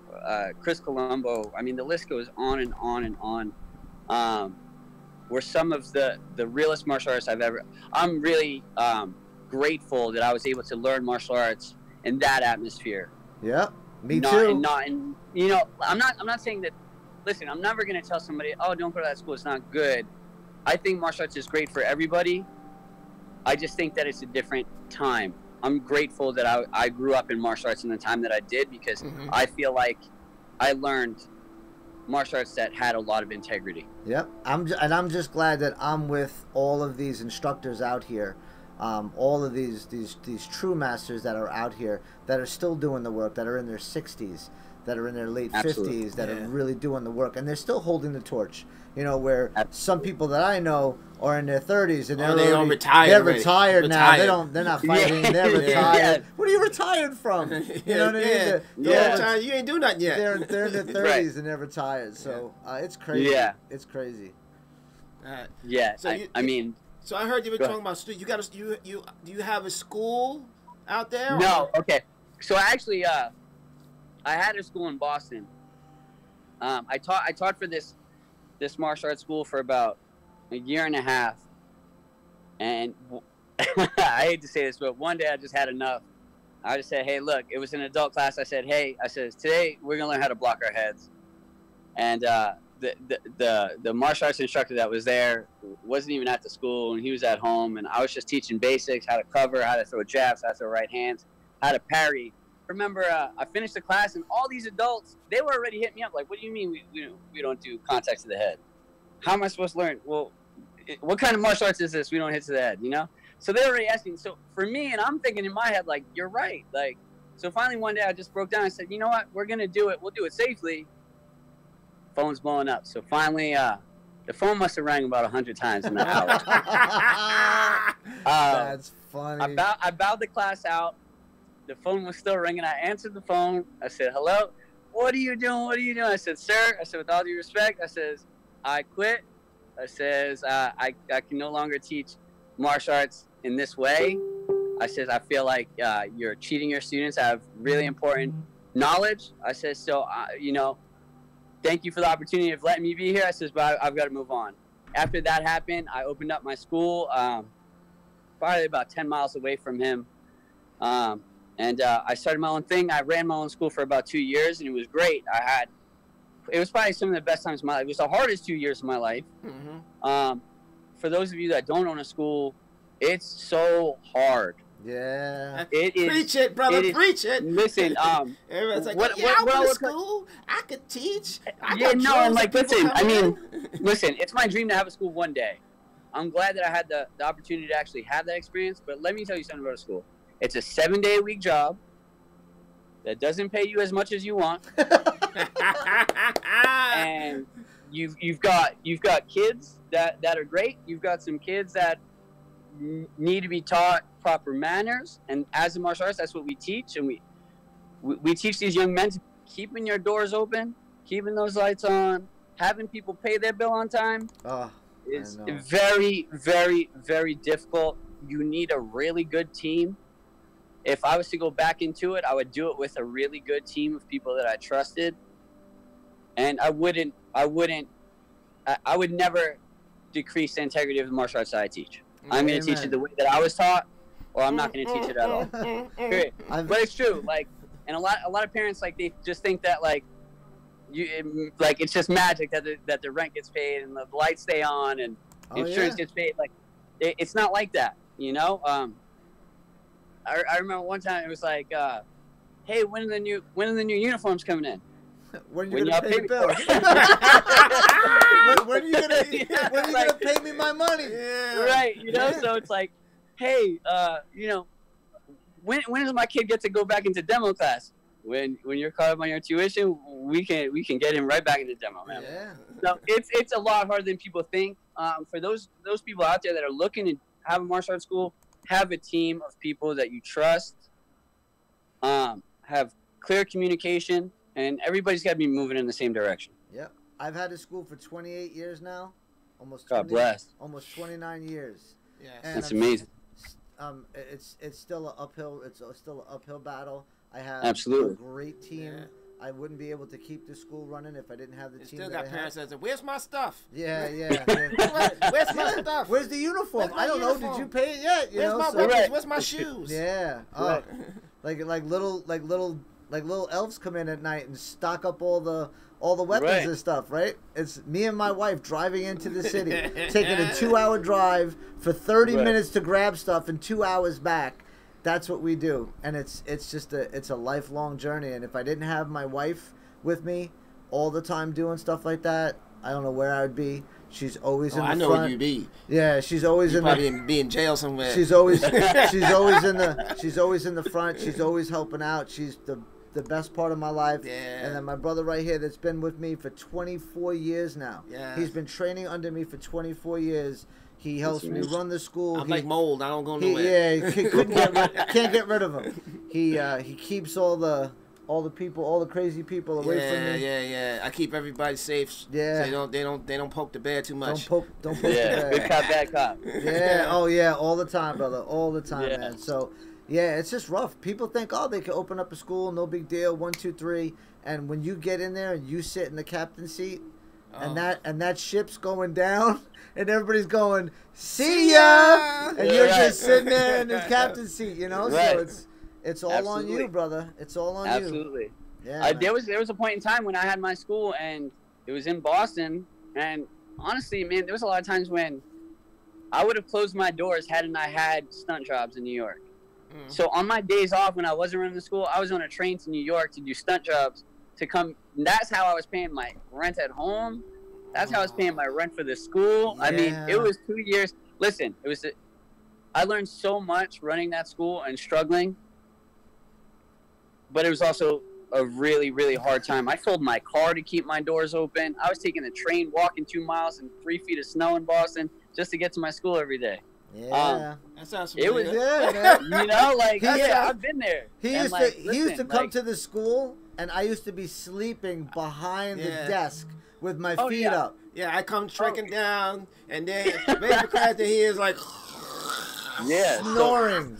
Speaker 3: Chris Colombo. I mean, the list goes on and on and on. Were some of the realest martial artists I've ever. I'm really grateful that I was able to learn martial arts in that atmosphere.
Speaker 1: Yeah, me too.
Speaker 3: I'm not saying that. Listen, I'm never gonna tell somebody, oh, don't go to that school. It's not good. I think martial arts is great for everybody. I just think that it's a different time. I'm grateful that I grew up in martial arts in the time that I did, because I feel like I learned martial arts that had a lot of integrity.
Speaker 1: Yep. I'm just glad that I'm with all of these instructors out here, all of these true masters that are out here that are still doing the work, that are in their 60s, that are in their late
Speaker 3: Absolutely.
Speaker 1: 50s that are really doing the work, and they're still holding the torch. You know, where some people that I know are in their 30s and they're already
Speaker 2: retired.
Speaker 1: They're retired now. They're not fighting.
Speaker 3: Yeah.
Speaker 1: They're retired.
Speaker 3: Yeah.
Speaker 1: What are you retired from? You know what I mean?
Speaker 2: You ain't do nothing yet.
Speaker 1: They're in their 30s and they're retired. So it's crazy.
Speaker 3: Yeah.
Speaker 1: It's crazy.
Speaker 3: Yeah.
Speaker 2: So
Speaker 3: I mean.
Speaker 2: So I heard you were talking about you got do you have a school out there?
Speaker 3: No. Okay. So actually, I had a school in Boston. I taught for this martial arts school for about a year and a half, and I hate to say this, but one day I just had enough. I just said, hey, look, it was an adult class. I said, hey, today we're gonna learn how to block our heads. And the martial arts instructor that was there wasn't even at the school, and he was at home, and I was just teaching basics, how to cover, how to throw jabs, how to throw right hands, how to parry. Remember, I finished the class, and all these adults, they were already hitting me up like, what do you mean we don't do contact to the head? How am I supposed to learn? Well, what kind of martial arts is this? We don't hit to the head, you know? So they're already asking. So for me, and I'm thinking in my head, like, you're right. Like, so finally one day I just broke down and said, you know what? We're going to do it. We'll do it safely. Phone's blowing up. So finally, the phone must have rang about 100 times in the hour.
Speaker 1: That's funny.
Speaker 3: I bowed the class out. The phone was still ringing. I answered the phone. I said, hello? What are you doing? What are you doing? I said, sir, with all due respect, I says, I quit. I says, I can no longer teach martial arts in this way. I says, I feel like you're cheating your students. I have really important knowledge. I says, so, thank you for the opportunity of letting me be here. I says, but I've got to move on. After that happened, I opened up my school, probably about 10 miles away from him. And I started my own thing. I ran my own school for about 2 years, and it was great. It was probably some of the best times of my life. It was the hardest 2 years of my life. Mm-hmm. For those of you that don't own a school, it's so hard.
Speaker 1: Yeah.
Speaker 2: It is. Preach it, brother. Preach it.
Speaker 3: Listen,
Speaker 2: everyone's like, I went to school. I could teach.
Speaker 3: I'm like, listen, listen, it's my dream to have a school one day. I'm glad that I had the opportunity to actually have that experience, but let me tell you something about a school. It's a 7-day-a-week job that doesn't pay you as much as you want. And you've got kids that are great. You've got some kids that need to be taught proper manners, and as a martial arts, that's what we teach. And we teach these young men to keeping your doors open, keeping those lights on, having people pay their bill on time. Is very, very, very difficult. You need a really good team. If I was to go back into it, I would do it with a really good team of people that I trusted. And I would never decrease the integrity of the martial arts that I teach. I'm going to teach it the way that I was taught, or I'm not going to teach it at all. But it's true. Like, and a lot of parents, like, they just think that, like, it's just magic that the rent gets paid and the lights stay on and insurance gets paid. Like, it's not like that, you know. I remember one time it was like, hey, when are the new uniforms coming in?
Speaker 1: When are you gonna pay the bill? when are you gonna pay me my money?
Speaker 3: Yeah. Right, you know. So it's like, hey, when does my kid get to go back into demo class? When you're caught up on your tuition, we can get him right back into demo, man.
Speaker 1: Yeah.
Speaker 3: So it's a lot harder than people think. For those people out there that are looking to have a martial arts school, have a team of people that you trust. Have clear communication, and everybody's got to be moving in the same direction.
Speaker 1: Yep. I've had a school for 28 years now. Almost 29 years.
Speaker 2: Yeah.
Speaker 3: That's amazing.
Speaker 1: It's still an uphill. It's still an uphill battle. I have
Speaker 3: Absolutely
Speaker 1: a great team. Yeah. I wouldn't be able to keep the school running if I didn't have the team.
Speaker 2: Still got parents that say, "Where's my stuff?"
Speaker 1: Yeah.
Speaker 2: Where's my stuff?
Speaker 1: Where's the uniform? I don't know. Did you pay it yet?
Speaker 2: Where's my weapons? Where's my shoes?
Speaker 1: Yeah. Oh, like little elves come in at night and stock up all the weapons and stuff. Right? It's me and my wife driving into the city, taking a 2-hour drive for 30 minutes to grab stuff and 2 hours back. That's what we do, and it's just a lifelong journey. And if I didn't have my wife with me all the time doing stuff like that, I don't know where I would be. She's always in the front. I know where
Speaker 2: you'd be.
Speaker 1: Yeah, she's always
Speaker 2: be in jail somewhere.
Speaker 1: She's always in the front. She's always helping out. She's the the best part of my life.
Speaker 2: Yeah.
Speaker 1: And then my brother right here that's been with me for 24 years now.
Speaker 2: Yeah.
Speaker 1: He's been training under me for 24 years. He helps me run the school.
Speaker 2: I'm like mold. I don't go nowhere.
Speaker 1: Yeah, he can't get rid of him. He keeps all the people, all the crazy people away from me.
Speaker 2: Yeah. I keep everybody safe.
Speaker 1: Yeah.
Speaker 2: So they don't poke the bear too much.
Speaker 1: Don't poke the bear.
Speaker 3: Good cop, bad cop.
Speaker 1: Yeah. Oh yeah. All the time, brother. All the time,
Speaker 3: Yeah.
Speaker 1: man. So yeah, it's just rough. People think, oh, they can open up a school, no big deal, 1, 2, 3. And when you get in there and you sit in the captain's seat, and that ship's going down, and everybody's going, see ya, and you're just sitting there in the captain's seat, you know.
Speaker 3: Right.
Speaker 1: So it's all on you, brother. It's all on you.
Speaker 3: Absolutely.
Speaker 1: Yeah.
Speaker 3: There was a point in time when I had my school, and it was in Boston, and honestly, man, there was a lot of times when I would have closed my doors hadn't I had stunt jobs in New York. So on my days off when I wasn't running the school, I was on a train to New York to do stunt jobs to come. That's how I was paying my rent at home. That's how I was paying my rent for the school.
Speaker 1: Yeah.
Speaker 3: I mean, it was 2 years. Listen, I learned so much running that school and struggling, but it was also a really, really hard time. I sold my car to keep my doors open. I was taking the train, walking 2 miles in 3 feet of snow in Boston just to get to my school every day.
Speaker 1: Yeah.
Speaker 2: That sounds
Speaker 3: familiar.
Speaker 2: familiar.
Speaker 1: Yeah, man.
Speaker 3: You know, like, I've been there.
Speaker 1: He used to come to the school, and I used to be sleeping behind the desk with my feet up.
Speaker 2: Yeah, I come trekking down, and then Baby Crafter, he is like,
Speaker 1: snoring.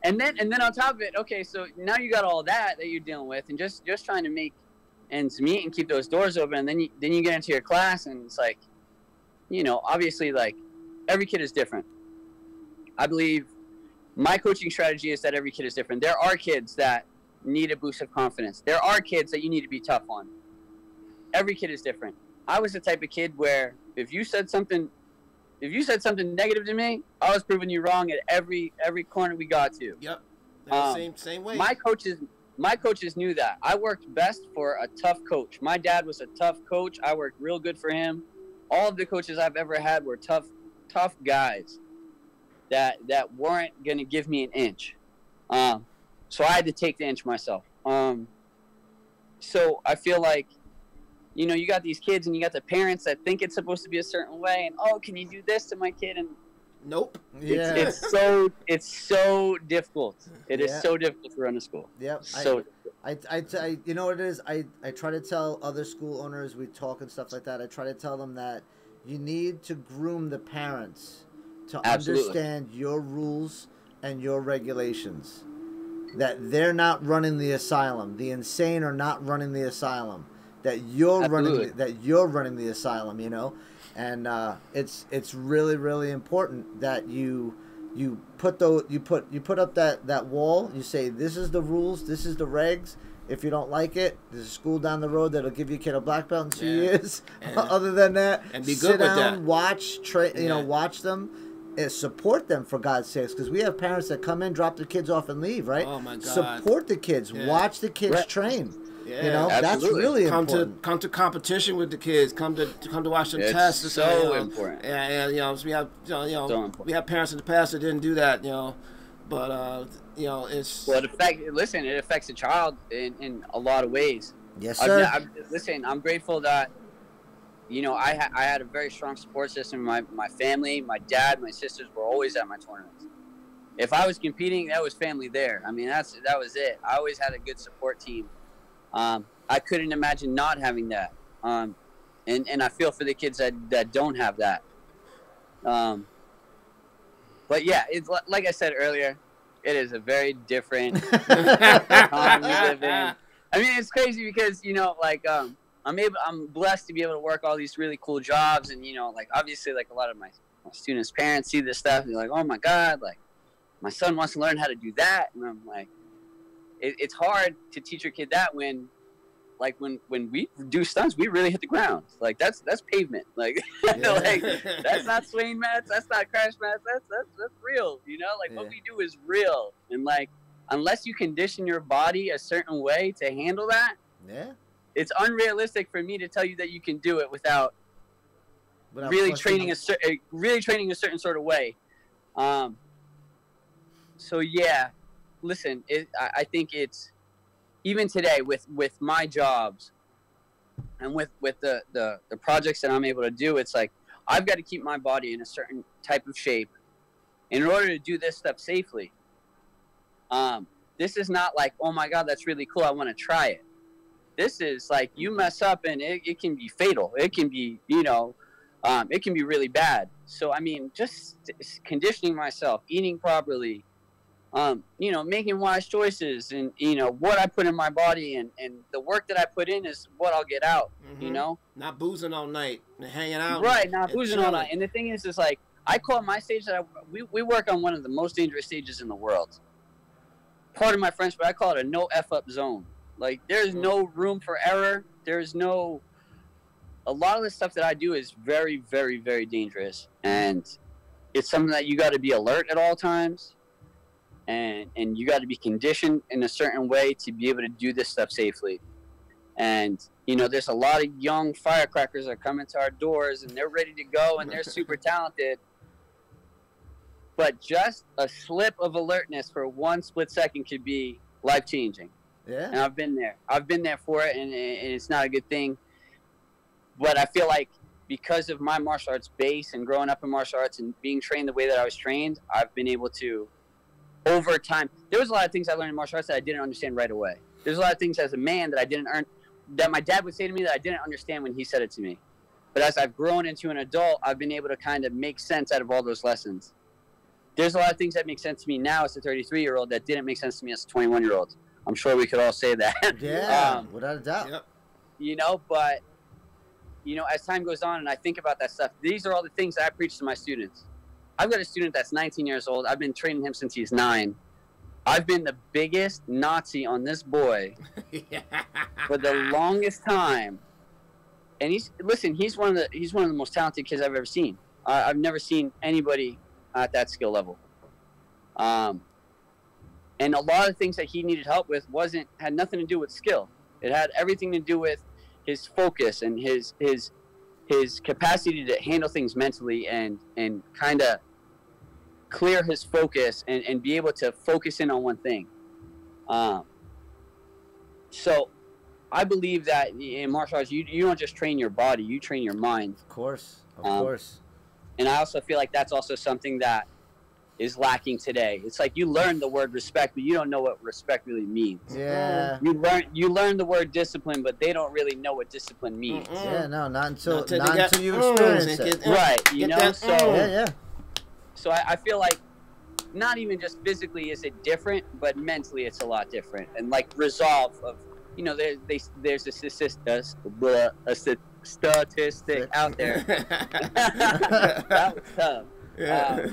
Speaker 3: And then on top of it, okay, so now you got all that you're dealing with, and just trying to make ends meet and keep those doors open, and then you get into your class, and it's like, you know, obviously, like, every kid is different. I believe my coaching strategy is that every kid is different. There are kids that need a boost of confidence. There are kids that you need to be tough on. Every kid is different. I was the type of kid where if you said something negative to me, I was proving you wrong at every corner we got to.
Speaker 2: Yep. Same way.
Speaker 3: My coaches knew that. I worked best for a tough coach. My dad was a tough coach. I worked real good for him. All of the coaches I've ever had were tough guys that weren't going to give me an inch. So I had to take the inch myself. So I feel like, you know, you got these kids and you got the parents that think it's supposed to be a certain way, and, oh, can you do this to my kid? And
Speaker 2: nope.
Speaker 1: Yeah.
Speaker 3: It's so difficult. It is so difficult to run a school.
Speaker 1: Yep.
Speaker 3: So
Speaker 1: I you know what it is? I try to tell other school owners, we talk and stuff like that, I try to tell them that you need to groom the parents to understand your rules and your regulations. That they're not running the asylum. The insane are not running the asylum. That you're running the asylum, you know? And it's really, really important that you put up that wall. You say, this is the rules, this is the regs. If you don't like it, there's a school down the road that'll give you a kid a black belt in 2 years. Other than that,
Speaker 2: and be good
Speaker 1: sit
Speaker 2: with
Speaker 1: down,
Speaker 2: that.
Speaker 1: watch, watch them, and support them, for God's sakes. Because we have parents that come in, drop their kids off, and leave. Right?
Speaker 2: Oh my God!
Speaker 1: Support the kids. Yeah. Watch the kids train.
Speaker 2: Yeah,
Speaker 1: you know, that's really important.
Speaker 2: Come to competition with the kids. Come to watch them test.
Speaker 3: It's so important.
Speaker 2: Yeah, you know, we have we have parents in the past that didn't do that. You know, but you know, it's
Speaker 3: it affects a child in a lot of ways.
Speaker 1: Yes, sir.
Speaker 3: I'm grateful that, you know, I had a very strong support system. My family, my dad, my sisters were always at my tournaments. If I was competing, that was family there. I mean, that was it. I always had a good support team. I couldn't imagine not having that. And I feel for the kids that don't have that. But yeah, it's like I said earlier, it is a very different time we live in. I mean, it's crazy because, you know, like, I'm blessed to be able to work all these really cool jobs, and, you know, like, obviously, like, a lot of my students' parents see this stuff and they're like, oh my God, like, my son wants to learn how to do that. And I'm like, it's hard to teach your kid that when we do stunts, we really hit the ground. Like, that's pavement. Like, like, that's not swing mats, that's not crash mats, that's real, you know? Like, what we do is real. And, like, unless you condition your body a certain way to handle that, it's unrealistic for me to tell you that you can do it without really training a certain sort of way. So yeah, listen, I think it's even today with my jobs and with the projects that I'm able to do. It's like I've got to keep my body in a certain type of shape in order to do this stuff safely. This is not like, oh my God, that's really cool, I want to try it. This is like you mess up and it can be fatal. It can be, it can be really bad. So, I mean, just conditioning myself, eating properly, making wise choices and, what I put in my body and the work that I put in is what I'll get out,
Speaker 2: Not boozing all night and hanging out.
Speaker 3: Right, not boozing all night. And the thing is like, I call my stage that we work on one of the most dangerous stages in the world. Pardon my French, but I call it a no F-up zone. Like, there's no room for error. A lot of the stuff that I do is very, very, very dangerous. And it's something that you got to be alert at all times. And you got to be conditioned in a certain way to be able to do this stuff safely. And, there's a lot of young firecrackers that come into our doors and they're ready to go and they're super talented. But just a slip of alertness for one split second could be life-changing.
Speaker 1: Yeah.
Speaker 3: And I've been there. I've been there for it, and it's not a good thing. But I feel like because of my martial arts base and growing up in martial arts and being trained the way that I was trained, I've been able to, over time, there was a lot of things I learned in martial arts that I didn't understand right away. There's a lot of things as a man that my dad would say to me that I didn't understand when he said it to me. But as I've grown into an adult, I've been able to kind of make sense out of all those lessons. There's a lot of things that make sense to me now as a 33-year-old that didn't make sense to me as a 21-year-old. I'm sure we could all say that.
Speaker 1: Yeah, without a doubt.
Speaker 2: Yep.
Speaker 3: But, as time goes on and I think about that stuff, these are all the things that I preach to my students. I've got a student that's 19 years old. I've been training him since he's 9. I've been the biggest Nazi on this boy for the longest time. And he's one of the most talented kids I've ever seen. I've never seen anybody at that skill level. And a lot of things that he needed help with had nothing to do with skill. It had everything to do with his focus and his capacity to handle things mentally and kind of clear his focus and be able to focus in on one thing. So I believe that in martial arts, you don't just train your body, you train your mind.
Speaker 1: Of course.
Speaker 3: And I also feel like that's also something that is lacking today. It's like you learn the word respect, but you don't know what respect really means.
Speaker 1: Yeah.
Speaker 3: You learn the word discipline, but they don't really know what discipline means.
Speaker 1: Yeah, no, not until you experience it.
Speaker 3: Right, So I feel like not even just physically is it different, but mentally it's a lot different. And like resolve of, there's a statistic out there. That was tough.
Speaker 2: Yeah.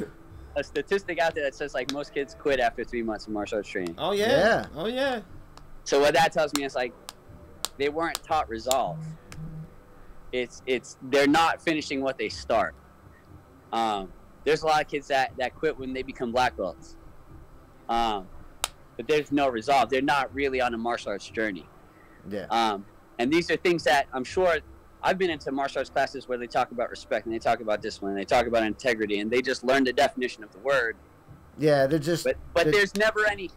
Speaker 3: A statistic out there that says like most kids quit after 3 months of martial arts training.
Speaker 2: Oh yeah. Oh yeah.
Speaker 3: So what that tells me is like they weren't taught resolve. They're not finishing what they start. There's a lot of kids that quit when they become black belts. But there's no resolve. They're not really on a martial arts journey.
Speaker 1: Yeah.
Speaker 3: And these are things that I'm sure I've been into martial arts classes where they talk about respect and they talk about discipline and they talk about integrity and they just learn the definition of the word.
Speaker 1: Yeah, they're just.
Speaker 3: But there's never any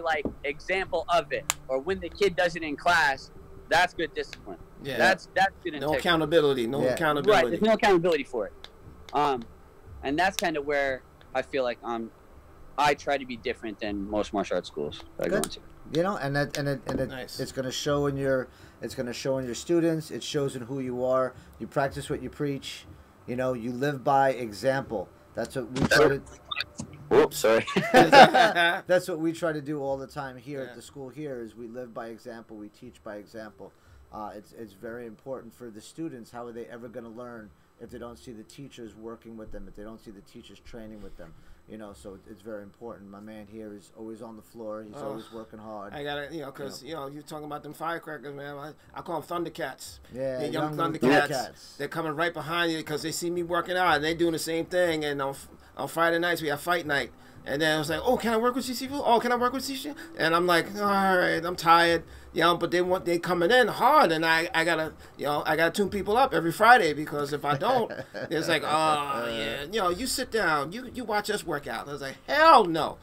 Speaker 3: like example of it, or when the kid does it in class, that's good discipline.
Speaker 2: Yeah.
Speaker 3: That's good integrity.
Speaker 2: No accountability. Accountability.
Speaker 3: Right. There's no accountability for it. And that's kind of where I feel like I try to be different than most martial arts schools that I go into.
Speaker 2: Nice.
Speaker 1: It's going to show in your students. It shows in who you are. You practice what you preach. You live by example. That's what we try to.
Speaker 3: Whoops, sorry.
Speaker 1: That's what we try to do all the time here at the school. Here is we live by example. We teach by example. It's very important for the students. How are they ever going to learn if they don't see the teachers working with them? If they don't see the teachers training with them? So it's very important. My man here is always on the floor. He's always working hard.
Speaker 2: I gotta, because you're talking about them firecrackers, man. I call them Thundercats.
Speaker 1: Yeah,
Speaker 2: they're young Thundercats. They're coming right behind you because they see me working out and they're doing the same thing. And on Friday nights we have fight night. And then I was like, oh, can I work with you, Shifu? Oh, can I work with Shifu? And I'm like, all right, I'm tired. But they coming in hard, and I gotta tune people up every Friday, because if I don't, it's like, oh yeah, you sit down, you watch us work out. I was like, hell no,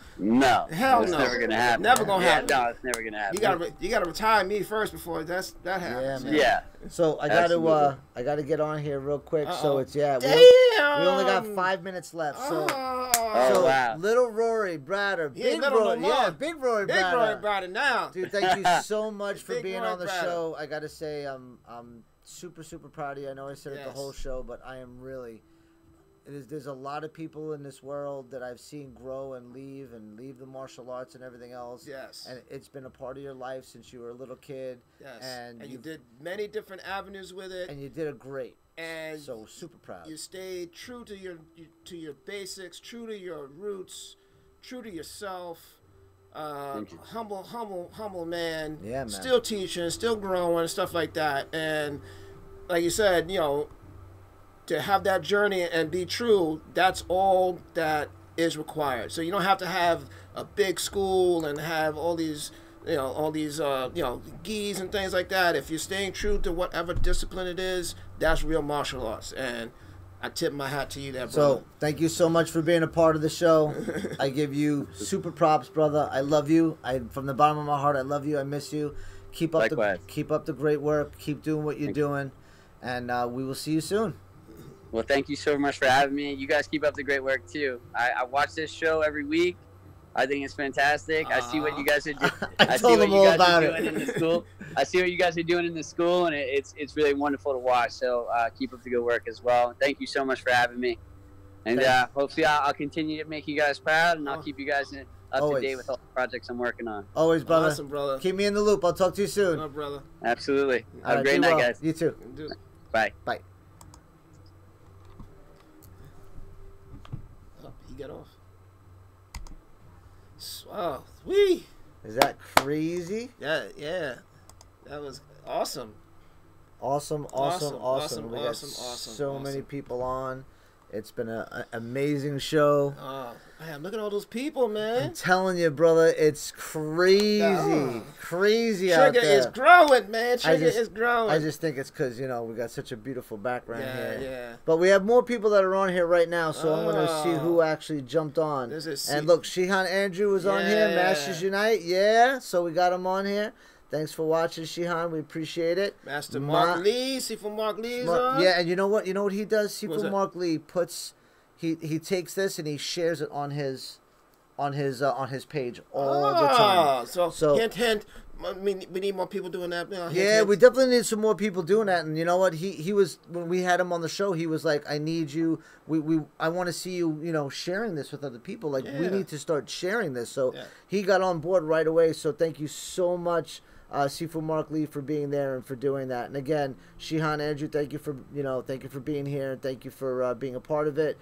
Speaker 2: hell
Speaker 3: it's
Speaker 2: no,
Speaker 3: never gonna happen.
Speaker 2: Never gonna happen.
Speaker 3: No, it's never gonna happen.
Speaker 2: You gotta retire me first before that happens.
Speaker 3: Yeah.
Speaker 1: So I gotta get on here real quick. So it's we only got 5 minutes left. So
Speaker 3: wow.
Speaker 1: Little Rory Bratter, Big Rory
Speaker 2: Bratter now.
Speaker 1: Dude, thank you so much for being on the show. I gotta say, I'm super proud of you. I know I said it the whole show, but I am really. There's a lot of people in this world that I've seen grow and leave the martial arts and everything else.
Speaker 2: Yes.
Speaker 1: And it's been a part of your life since you were a little kid.
Speaker 2: Yes.
Speaker 1: And
Speaker 2: you did many different avenues with it.
Speaker 1: And you did it great.
Speaker 2: And
Speaker 1: so super proud.
Speaker 2: You stayed true to your basics, true to your roots, true to yourself. Humble man.
Speaker 1: Yeah, man.
Speaker 2: Still teaching, still growing, stuff like that. And like you said, to have that journey and be true, that's all that is required. So you don't have to have a big school and have all these gis and things like that. If you're staying true to whatever discipline it is, that's real martial arts. And I tip my hat to you there, brother.
Speaker 1: So thank you so much for being a part of the show. I give you super props, brother. I love you. From the bottom of my heart, I love you. I miss you. Keep up the great work. Keep doing what you're doing, and we will see you soon.
Speaker 3: Well, thank you so much for having me. You guys keep up the great work too. I watch this show every week. I think it's fantastic. I see what you guys are doing.
Speaker 1: I told them all about it.
Speaker 3: In the school. I see what you guys are doing in the school, and it's really wonderful to watch. So keep up the good work as well. Thank you so much for having me. And hopefully I'll continue to make you guys proud, and I'll keep you guys up to date with all the projects I'm working on.
Speaker 1: Always, brother.
Speaker 2: Awesome, brother.
Speaker 1: Keep me in the loop. I'll talk to you soon.
Speaker 2: No, brother.
Speaker 3: Absolutely. Have a great night, guys.
Speaker 1: You too.
Speaker 3: Bye.
Speaker 1: Bye.
Speaker 2: Oh, he got off. Wow, sweet.
Speaker 1: Is that crazy?
Speaker 2: Yeah. That was awesome.
Speaker 1: Awesome. We got so many people on. It's been an amazing show.
Speaker 2: Oh, man, look at all those people, man.
Speaker 1: I'm telling you, brother, it's crazy. Crazy out there.
Speaker 2: Trigger is growing, man. Trigger is growing.
Speaker 1: I just think it's because, we got such a beautiful background here.
Speaker 2: Yeah.
Speaker 1: But we have more people that are on here right now, so I'm going to see who actually jumped on. And look, Shihan Andrew was on here. Masters Unite. Yeah, so we got him on here. Thanks for watching, Shihan. We appreciate it.
Speaker 2: Master Mark Lee. Sifu Mark Lee is on.
Speaker 1: Yeah, and you know what? You know what he does? Sifu Mark Lee he takes this and he shares it on his page all the time.
Speaker 2: So hint. We need more people doing that.
Speaker 1: We definitely need some more people doing that. And you know what? He was, when we had him on the show, he was like, "I need you. I want to see you. Sharing this with other people. Like we need to start sharing this." So he got on board right away. So thank you so much, Sifu Mark Lee, for being there and for doing that. And again, Shihan Andrew, thank you for being here and thank you for being a part of it.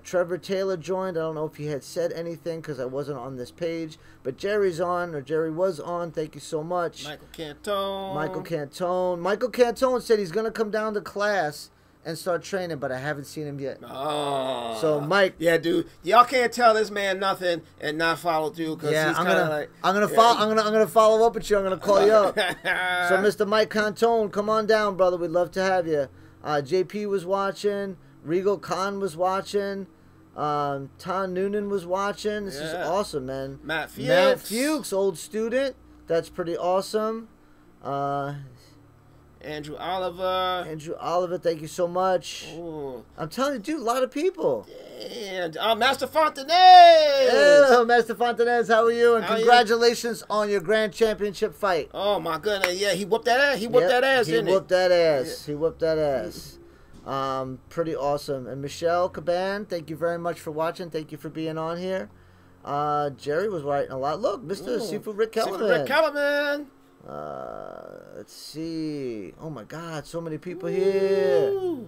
Speaker 1: Trevor Taylor joined. I don't know if he had said anything because I wasn't on this page, but Jerry was on. Thank you so much. Michael Cantone said he's gonna come down to class and start training, but I haven't seen him yet.
Speaker 2: Oh,
Speaker 1: so Mike,
Speaker 2: yeah, dude, y'all can't tell this man nothing and not follow through because he's kind of like.
Speaker 1: I'm gonna follow up with you. I'm gonna call you up. So Mr. Mike Cantone, come on down, brother. We'd love to have you. JP was watching. Regal Khan was watching. Ton Noonan was watching. This is awesome, man.
Speaker 2: Matt
Speaker 1: Fuchs, old student. That's pretty awesome.
Speaker 2: Andrew Oliver,
Speaker 1: thank you so much.
Speaker 2: Ooh.
Speaker 1: I'm telling you, dude, a lot of people.
Speaker 2: And Master Fontanez.
Speaker 1: Hello, Master Fontanez. How are you? And congratulations on your grand championship fight.
Speaker 2: Oh my goodness, yeah, he whooped that ass. He whooped that ass, didn't he?
Speaker 1: He whooped that ass. Pretty awesome. And Michelle Caban, thank you very much for watching. Thank you for being on here. Jerry was writing a lot. Look, Mr. Sifu Rick Kellerman. Let's see. Oh my God, so many people here.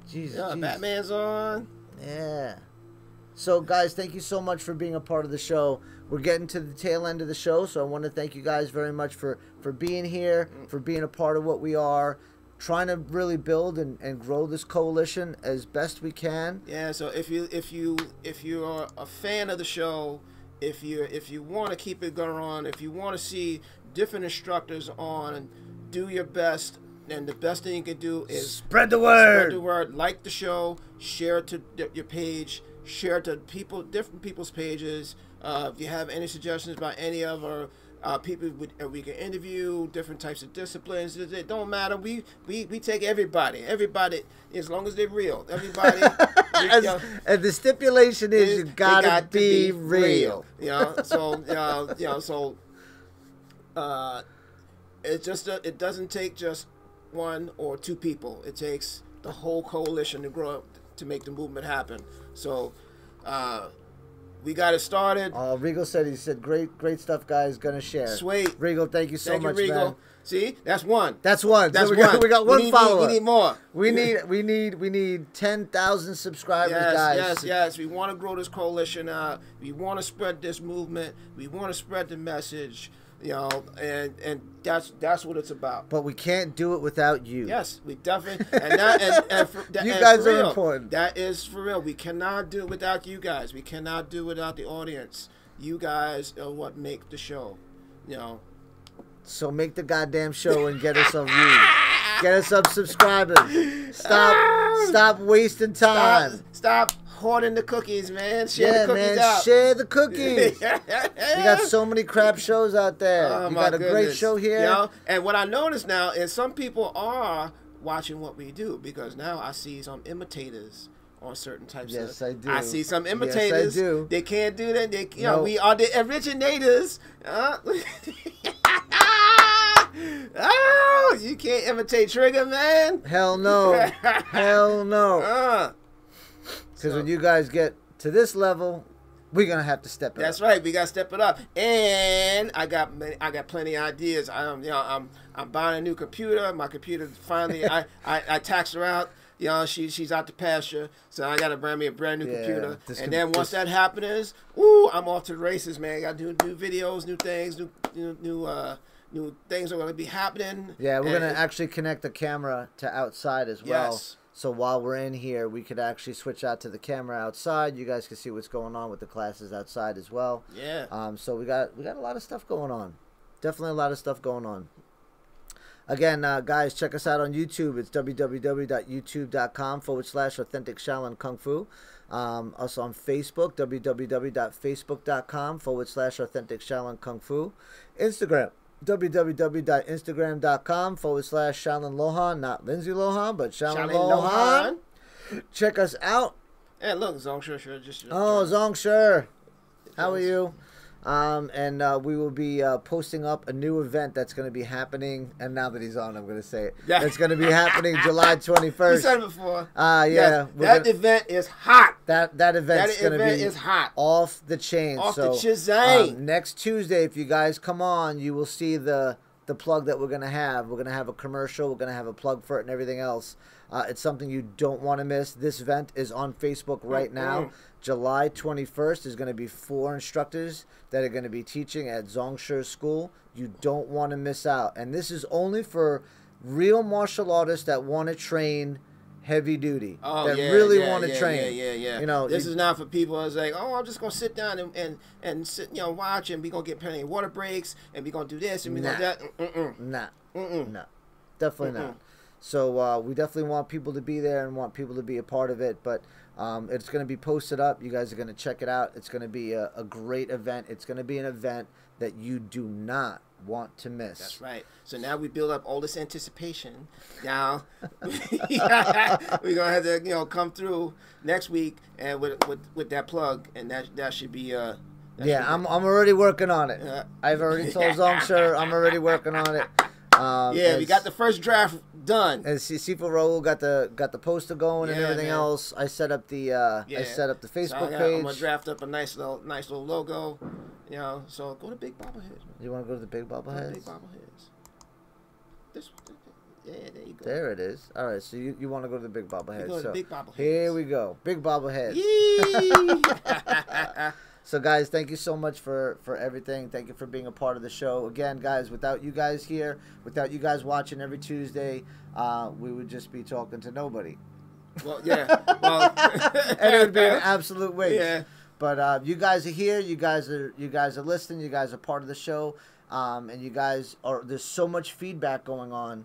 Speaker 1: Jesus.
Speaker 2: Batman's on.
Speaker 1: Yeah. So guys, thank you so much for being a part of the show. We're getting to the tail end of the show, so I want to thank you guys very much for being here, for being a part of what we are. trying to really build and grow this coalition as best we can.
Speaker 2: Yeah. So if you are a fan of the show, if you want to keep it going on, if you want to see different instructors on, do your best. And the best thing you can do is
Speaker 1: spread the word.
Speaker 2: Spread the word. Like the show. Share it to your page. Share it to different people's pages. If you have any suggestions about any of our people we can interview, different types of disciplines, it don't matter. We take everybody. Everybody, as long as they're real. Everybody.
Speaker 1: And the stipulation is you gotta be real.
Speaker 2: So it's just it doesn't take just one or two people. It takes the whole coalition to grow up to make the movement happen. So we got it started.
Speaker 1: Regal said, great stuff, guys. Gonna share.
Speaker 2: Sweet.
Speaker 1: Regal, thank you so much,
Speaker 2: Regal.
Speaker 1: man.
Speaker 2: See, that's one.
Speaker 1: That's one.
Speaker 2: That's
Speaker 1: so
Speaker 2: one.
Speaker 1: We got one follower.
Speaker 2: We need more.
Speaker 1: We need 10,000 subscribers, guys.
Speaker 2: Yes. We want to grow this coalition out. We want to spread this movement. We want to spread the message. And that's what it's about.
Speaker 1: But we can't do it without you.
Speaker 2: Yes, we definitely.
Speaker 1: You guys are important.
Speaker 2: That is for real. We cannot do it without you guys. We cannot do it without the audience. You guys are what make the show.
Speaker 1: So make the goddamn show and get us some views. Get us some subscribers. Stop wasting time.
Speaker 2: Stop hoarding the cookies, man. Share the cookies out.
Speaker 1: Share the cookies. You got so many crap shows out there. You got a great show here.
Speaker 2: And what I notice now is some people are watching what we do, because now I see some imitators on certain types of...
Speaker 1: Yes, I do.
Speaker 2: I see some imitators.
Speaker 1: Yes, I do.
Speaker 2: They can't do that. We are the originators. Oh, you can't imitate Trigger, man.
Speaker 1: Hell no. Hell no. Because when you guys get to this level, we're gonna have to step it up.
Speaker 2: That's right. We gotta step it up. And I got plenty of ideas. I'm buying a new computer. My computer finally I taxed her out. She's out to pasture, so I gotta bring me a brand new computer. And then once that happens, I'm off to the races, man. I gotta do new videos, new things, new things are gonna be happening.
Speaker 1: Yeah, we're gonna actually connect the camera to outside as well.
Speaker 2: Yes.
Speaker 1: So while we're in here, we could actually switch out to the camera outside. You guys can see what's going on with the classes outside as well.
Speaker 2: Yeah.
Speaker 1: So we got a lot of stuff going on. Definitely a lot of stuff going on. Again, guys, check us out on YouTube. It's www.youtube.com/Authentic Shaolin Kung Fu. Also on Facebook, www.facebook.com/Authentic Shaolin Kung Fu. Instagram, www.instagram.com/Shaolin Lohan, not Lindsay Lohan, but Shaolin Lohan. Check us out.
Speaker 2: Hey, look, Zongshur just.
Speaker 1: Oh, Zongshur, how are you? And we will be posting up a new event that's going to be happening. And now that he's on, I'm going to say it. Yeah. It's going to be happening July 21st.
Speaker 2: You said it before.
Speaker 1: Yeah.
Speaker 2: Yes, that event is hot.
Speaker 1: That event's going to be
Speaker 2: hot.
Speaker 1: Off the chain.
Speaker 2: Off the chizang.
Speaker 1: Next Tuesday, if you guys come on, you will see the plug that we're going to have. We're going to have a commercial. We're going to have a plug for it and everything else. It's something you don't want to miss. This event is on Facebook right now. July 21st is going to be 4 instructors that are going to be teaching at Zongshur School. You don't want to miss out. And this is only for real martial artists that want to train heavy duty. Really want to train.
Speaker 2: Yeah. This is not for people that's like, I'm just going to sit down and sit, watch, and we're going to get plenty of water breaks, and we're going to do this, and we're going to do that.
Speaker 1: No. Definitely not. So we definitely want people to be there and want people to be a part of it. But it's going to be posted up. You guys are going to check it out. It's going to be a great event. It's going to be an event that you do not want to miss.
Speaker 2: That's right. So now we build up all this anticipation. Now we're going to have to come through next week and with that plug, and that should be
Speaker 1: I'm already working on it. I've already told Zongshur I'm already working on it.
Speaker 2: We got the first draft done.
Speaker 1: And Shifu Raul got the poster going and everything else. I set up the Facebook page.
Speaker 2: I'm gonna draft up a nice little logo. So go to Big Bobbleheads.
Speaker 1: You want to go to the Big Bobbleheads?
Speaker 2: Big Bobbleheads. There you go.
Speaker 1: There it is. All right, so you want to go to the Big Bobbleheads.
Speaker 2: Go to Big Bobbleheads.
Speaker 1: Here we go. Big Bobbleheads. So, guys, thank you so much for everything. Thank you for being a part of the show. Again, guys, without you guys here, without you guys watching every Tuesday, we would just be talking to nobody.
Speaker 2: Well, yeah. Well,
Speaker 1: and it would be an absolute waste.
Speaker 2: Yeah.
Speaker 1: But you guys are here. You guys are listening. You guys are part of the show. And you guys are. There's so much feedback going on.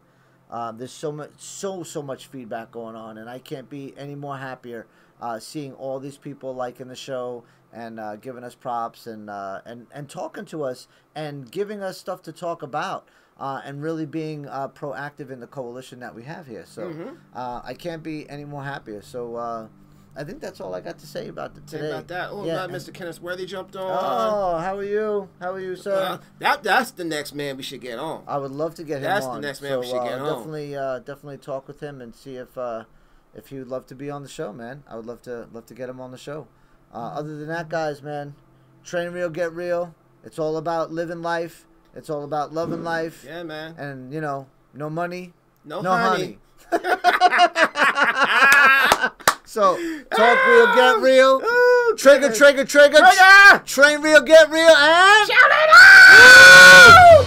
Speaker 1: There's so much feedback going on, and I can't be any more happier seeing all these people liking the show and giving us props and talking to us and giving us stuff to talk about and really being proactive in the coalition that we have here. So I can't be any more happier. So I think that's all I got to say about today.
Speaker 2: About that. Oh, yeah, Mr. Kenneth Worthy jumped on.
Speaker 1: Oh, how are you? How are you, sir?
Speaker 2: That's the next man we should get on.
Speaker 1: I would love to get him on.
Speaker 2: That's the next man we should get on.
Speaker 1: Definitely talk with him and see if he would love to be on the show, man. I would love to get him on the show. Other than that, guys, man, train real, get real. It's all about living life. It's all about loving life.
Speaker 2: Yeah, man.
Speaker 1: And no money,
Speaker 2: no honey.
Speaker 1: So, talk real, get real. Trigger. Train real, get real, and shout it out!